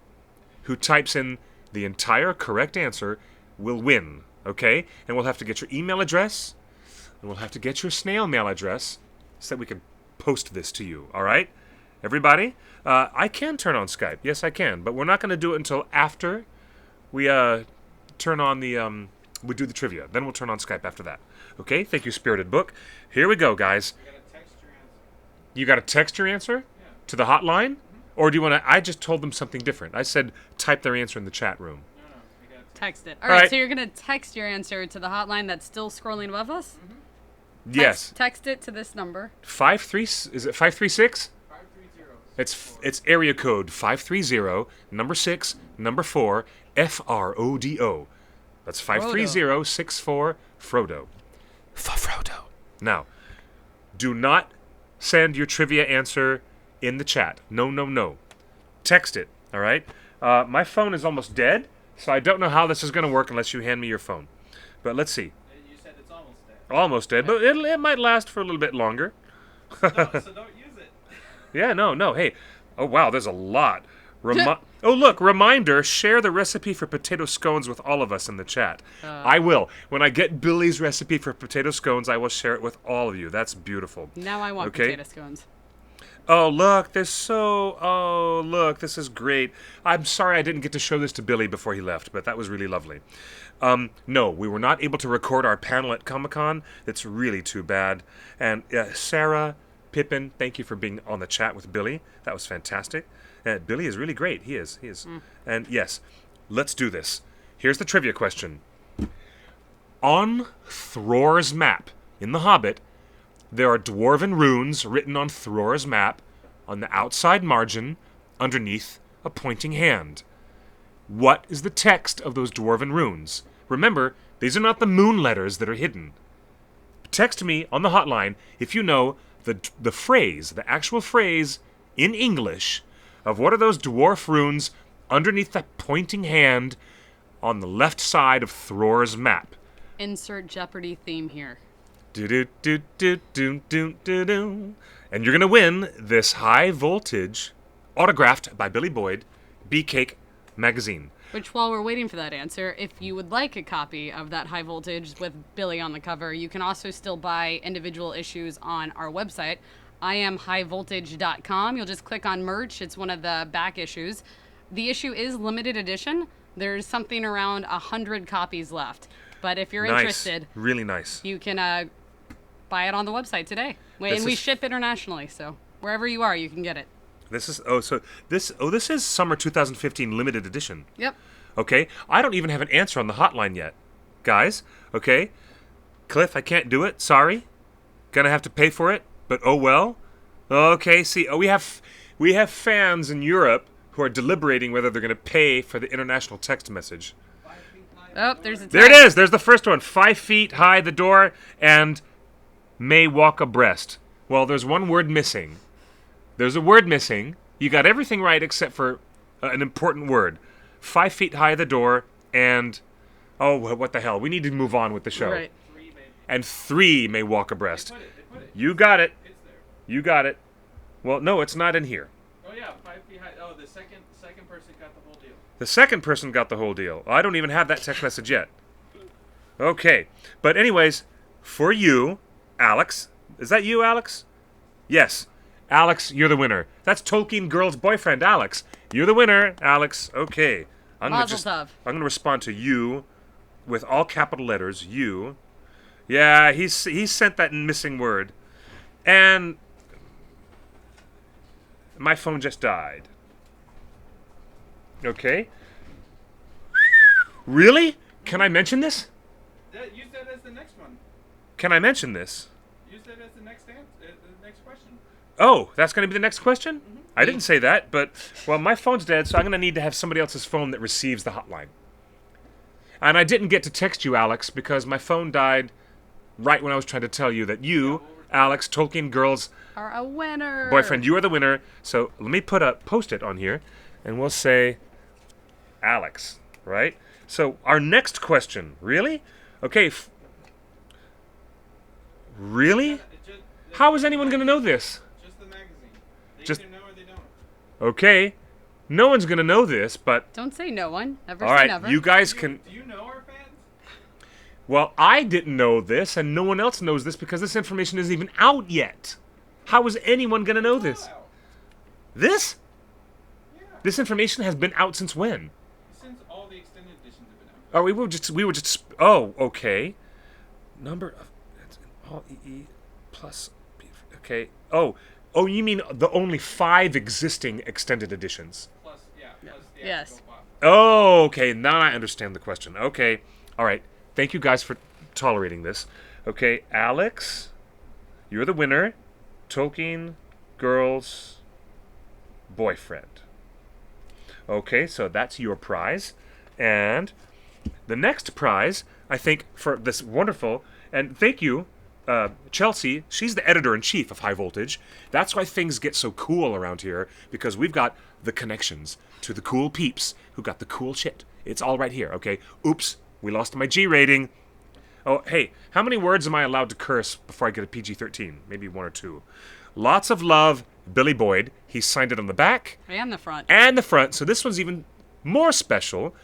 who types in the entire correct answer will win, okay? And we'll have to get your email address, and we'll have to get your snail mail address so that we can post this to you, all right? Everybody? I can turn on Skype. Yes, I can. But we're not going to do it until after we turn on the... we do the trivia. Then we'll turn on Skype after that. Okay? Thank you, Spirited Book. Here we go, guys. You got to text your answer? Yeah. To the hotline? Mm-hmm. Or do you want to... I just told them something different. I said type their answer in the chat room. No, we got text it. All right, so you're going to text your answer to the hotline that's still scrolling above us? Mm-hmm. Yes. Text it to this number. 53... Is it 536? It's area code 530, number 6, number 4, FRODO. That's 53064 Frodo. Frodo. Now, do not send your trivia answer in the chat. No. Text it, all right? My phone is almost dead, so I don't know how this is going to work unless you hand me your phone. But let's see. You said it's almost dead. Almost dead, but it might last for a little bit longer. So don't use it. Yeah, no. Hey, oh wow, there's a lot. Oh look, reminder: share the recipe for potato scones with all of us in the chat. I will. When I get Billy's recipe for potato scones, I will share it with all of you. That's beautiful. Now I want potato scones. Oh look, this is great. I'm sorry I didn't get to show this to Billy before he left, but that was really lovely. No, we were not able to record our panel at Comic-Con. It's really too bad. And Sarah, Pippin, thank you for being on the chat with Billy. That was fantastic. Billy is really great. He is. And yes, let's do this. Here's the trivia question. On Thror's map in The Hobbit, there are dwarven runes written on Thror's map on the outside margin underneath a pointing hand. What is the text of those dwarven runes? Remember, these are not the moon letters that are hidden. Text me on the hotline if you know the phrase, the actual phrase in English of what are those dwarf runes underneath that pointing hand on the left side of Thror's map. Insert Jeopardy theme here. Do do do do do do do do. And you're gonna win this high voltage, autographed by Billy Boyd, Beake magazine. Which, while we're waiting for that answer, if you would like a copy of that high voltage with Billy on the cover, you can also still buy individual issues on our website, iamhighvoltage.com. You'll just click on merch. It's one of the back issues. The issue is limited edition. There's something around 100 copies left. But if you're interested, really nice, you can buy it on the website today. And we ship internationally, so wherever you are, you can get it. This is this is summer 2015 limited edition. Yep. Okay, I don't even have an answer on the hotline yet, guys. Okay, Cliff, I can't do it. Sorry, gonna have to pay for it. But oh well. Okay, see, we have fans in Europe who are deliberating whether they're gonna pay for the international text message. Oh, there's a There it is. There's the first one. 5 feet high the door and may walk abreast. Well, there's one word missing. There's a word missing. You got everything right except for an important word. 5 feet high the door and oh, what the hell? We need to move on with the show. Right. And 3 may walk abreast. They put it. You got it. It's there. You got it. Well, no, it's not in here. Oh yeah, 5 feet high. Oh, the second person got the whole deal. The second person got the whole deal. I don't even have that text message yet. Okay. But anyways, for you, Alex. Is that you, Alex? Yes. Alex, you're the winner. That's Tolkien girl's boyfriend, Alex. You're the winner, Alex. Okay. I'm Mazel tov. gonna respond to you with all capital letters. You. Yeah, he sent that missing word. And my phone just died. Okay. Really? Can I mention this? Use that as the next one. Can I mention this? Use that as the next question. Oh, that's going to be the next question? Mm-hmm. I didn't say that, but, well, my phone's dead, so I'm going to need to have somebody else's phone that receives the hotline. And I didn't get to text you, Alex, because my phone died right when I was trying to tell you that you, Alex, Tolkien girl's Are a winner. boyfriend, you are the winner. So let me put a post-it on here, and we'll say Alex, right? So our next question, really? Okay, really? How is anyone going to know this? Just the magazine. They Just- either know or they don't. Okay, no one's going to know this, but Don't say no one. Never all say right, never. you guys can... Do you know our fans? Well, I didn't know this, and no one else knows this because this information isn't even out yet. How is anyone going to know this? Wow. This? Yeah. This information has been out since when? Since all the extended editions have been out. Oh, we were just. Oh, okay. Number of all EE plus. Okay. Oh, you mean the only 5 existing extended editions? Plus the Yes. actual box. Oh, okay. Now I understand the question. Okay. All right. Thank you guys for tolerating this. Okay, Alex, you're the winner. Tolkien girl's boyfriend. Okay, so that's your prize. And the next prize, I think, for this wonderful, and thank you, Chelsea, she's the editor-in-chief of High Voltage. That's why things get so cool around here, because we've got the connections to the cool peeps who got the cool shit. It's all right here, okay? Oops, we lost my G rating. Oh, hey, how many words am I allowed to curse before I get a PG-13? Maybe 1 or 2. Lots of love, Billy Boyd. He signed it on the back. And the front. And the front, so this one's even more special.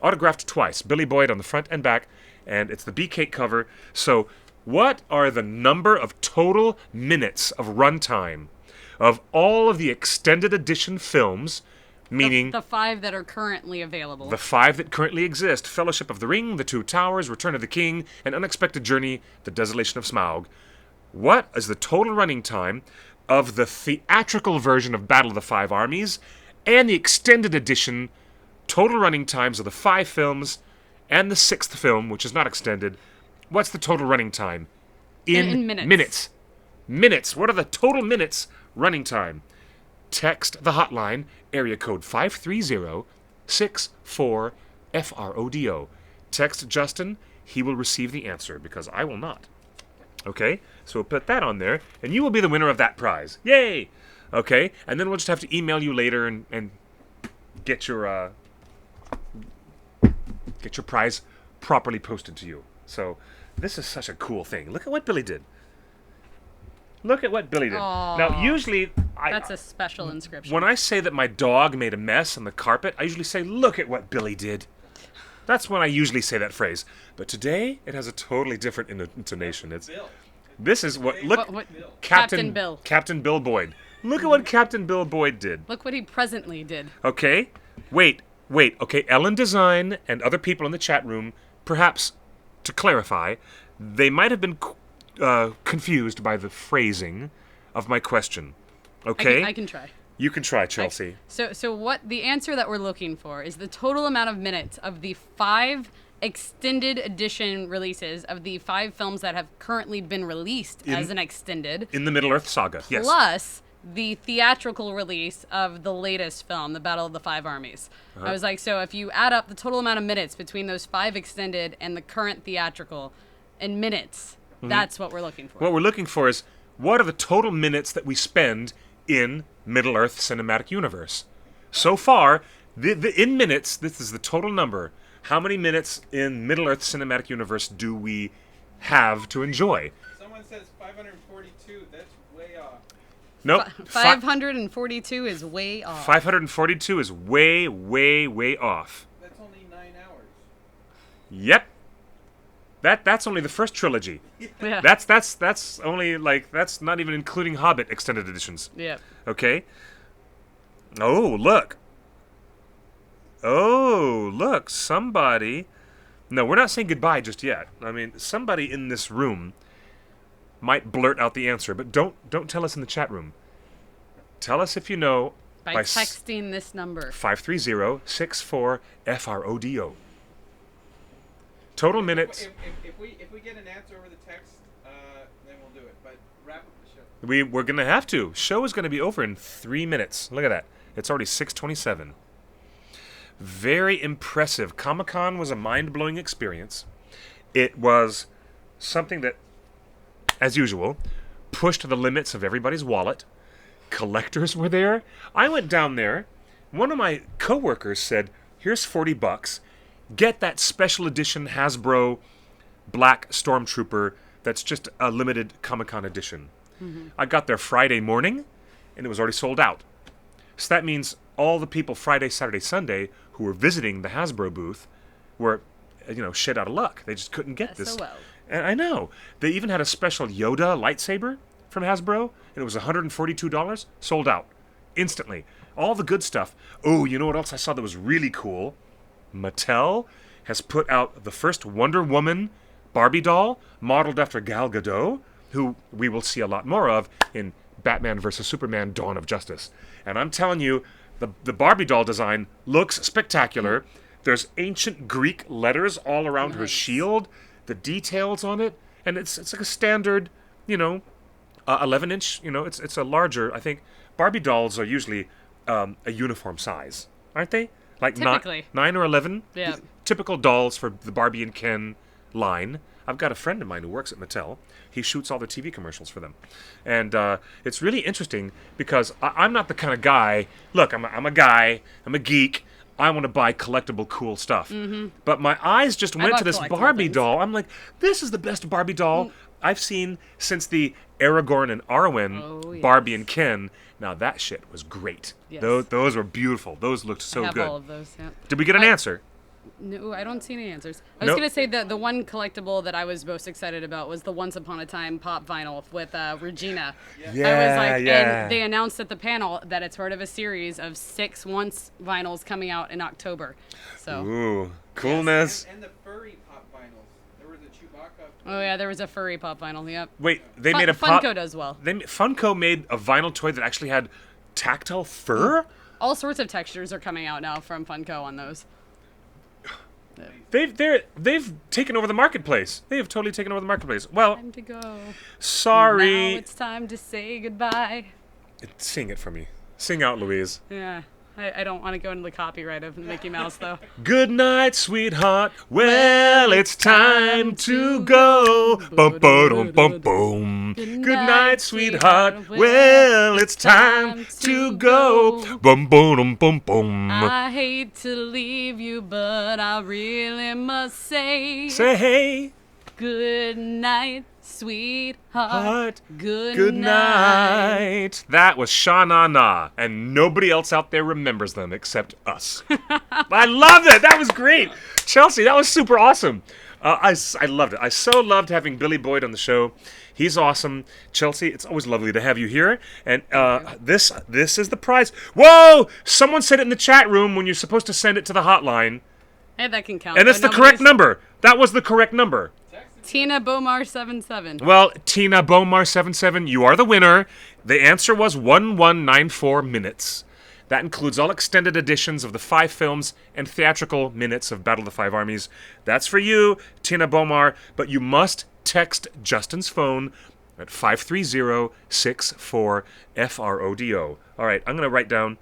Autographed twice, Billy Boyd on the front and back, and it's the Beake cover. So what are the number of total minutes of runtime of all of the extended edition films, meaning The 5 that are currently available. the 5 that currently exist: Fellowship of the Ring, The Two Towers, Return of the King, An Unexpected Journey, The Desolation of Smaug. What is the total running time of the theatrical version of Battle of the Five Armies and the extended edition total running times of the 5 films and the 6th film, which is not extended? What's the total running time? In minutes. Minutes. Minutes. What are the total minutes running time? Text the hotline, area code 530-64-FRODO. Text Justin. He will receive the answer, because I will not. Okay? So we'll put that on there, and you will be the winner of that prize. Yay! Okay? And then we'll just have to email you later and get your prize properly posted to you. So this is such a cool thing. Look at what Billy did. Look at what Billy did. Aw. Now, usually, That's a special inscription. when I say that my dog made a mess on the carpet, I usually say, look at what Billy did. That's when I usually say that phrase. But today, it has a totally different intonation. Bill. This is what... Look, What- Captain Bill. Captain Bill Boyd. Look at what Captain Bill Boyd did. Look what he presently did. Okay? Wait. Okay, Ellen Design and other people in the chat room, perhaps, to clarify, they might have been confused by the phrasing of my question. Okay? I can try. You can try, Chelsea. So what the answer that we're looking for is the total amount of minutes of the 5 extended edition releases of the 5 films that have currently been released as an extended, In the Middle-earth Saga, yes. plus the theatrical release of the latest film, The Battle of the Five Armies. I was like, so if you add up the total amount of minutes between those 5 extended and the current theatrical in minutes, that's what we're looking for. What we're looking for is, what are the total minutes that we spend in Middle-earth Cinematic Universe? So far, in minutes, this is the total number. How many minutes in Middle-earth Cinematic Universe do we have to enjoy? Someone says 542. That's way off. Nope. 542 is way off. 542 is way, way, way off. That's only 9 hours. Yep. That's only the first trilogy. Yeah. That's only that's not even including Hobbit extended editions. Yeah. Okay. Oh, look. Oh, look, somebody. No, we're not saying goodbye just yet. I mean, somebody in this room might blurt out the answer, but don't tell us in the chat room. Tell us if you know By texting this number. 530-64-FRODO. Total minutes. If we get an answer over the text, then we'll do it. But wrap up the show. We're gonna have to. Show is gonna be over in 3 minutes. Look at that. It's already 6:27. Very impressive. Comic-Con was a mind-blowing experience. It was something that, as usual, pushed the limits of everybody's wallet. Collectors were there. I went down there. One of my coworkers said, "Here's $40. Get that special edition Hasbro Black Stormtrooper that's just a limited Comic-Con edition." I got there Friday morning, and it was already sold out. So that means all the people Friday, Saturday, Sunday who were visiting the Hasbro booth were, shit out of luck. They just couldn't get this. SOL. And I know. They even had a special Yoda lightsaber from Hasbro, and it was $142, sold out instantly. All the good stuff. Oh, you know what else I saw that was really cool? Mattel has put out the first Wonder Woman Barbie doll modeled after Gal Gadot, who we will see a lot more of in Batman vs. Superman Dawn of Justice. And I'm telling you, the Barbie doll design looks spectacular. There's ancient Greek letters all around her shield, the details on it, and it's like a standard, 11-inch, it's a larger, I think, Barbie dolls are usually a uniform size, aren't they? Like Typically. 9 or 11? Yeah. Typical dolls for the Barbie and Ken line. I've got a friend of mine who works at Mattel. He shoots all the TV commercials for them. And it's really interesting because I'm not the kind of guy... Look, I'm a guy. I'm a geek. I want to buy collectible cool stuff. Mm-hmm. But my eyes just went bought to this collectible Barbie things. doll. I'm like, this is the best Barbie doll I've seen since the Aragorn and Arwen Barbie and Ken. Now, that shit was great. Yes. Those were beautiful. Those looked so I have good. all of those, yeah. Did we get an answer? No, I don't see any answers. I was Nope. going to say that the one collectible that I was most excited about was the Once Upon a Time pop vinyl with Regina. I was like, and they announced at the panel that it's part of a series of 6 Once vinyls coming out in October. So, Ooh, coolness. And the furry pop vinyls. There was a Chewbacca. oh yeah, there was a furry pop vinyl. Yep. Wait, they made a pop... Funko does well. Funko made a vinyl toy that actually had tactile fur? All sorts of textures are coming out now from Funko on those. They've taken over the marketplace. They have totally taken over the marketplace. Well, Time to go. sorry. Now it's time to say goodbye. Sing it for me. Sing out, Louise. Yeah. I don't want to go into the copyright of Mickey Mouse, though. Good night, sweetheart. Well, it's time to go. Bum, ba-dum, bum, boom. Good night, sweetheart. Well, it's time to go. Bum, ba-dum, bum, boom. I hate to leave you, but I really must say. Say hey. Good night, sweetheart. Good night. That was Sha Na Na, and nobody else out there remembers them except us. I loved it. That was great. Chelsea, that was super awesome. I loved it. I so loved having Billy Boyd on the show. He's awesome. Chelsea, it's always lovely to have you here. And this is the prize. Whoa! Someone said it in the chat room when you're supposed to send it to the hotline. Hey, that can count. And it's the correct number. That was the correct number. Tina Bomar 77. Well, Tina Bomar 77, you are the winner. The answer was 1194 minutes. That includes all extended editions of the 5 films and theatrical minutes of Battle of the Five Armies. That's for you, Tina Bomar, but you must text Justin's phone at 530-64-FRODO. All right, I'm going to write down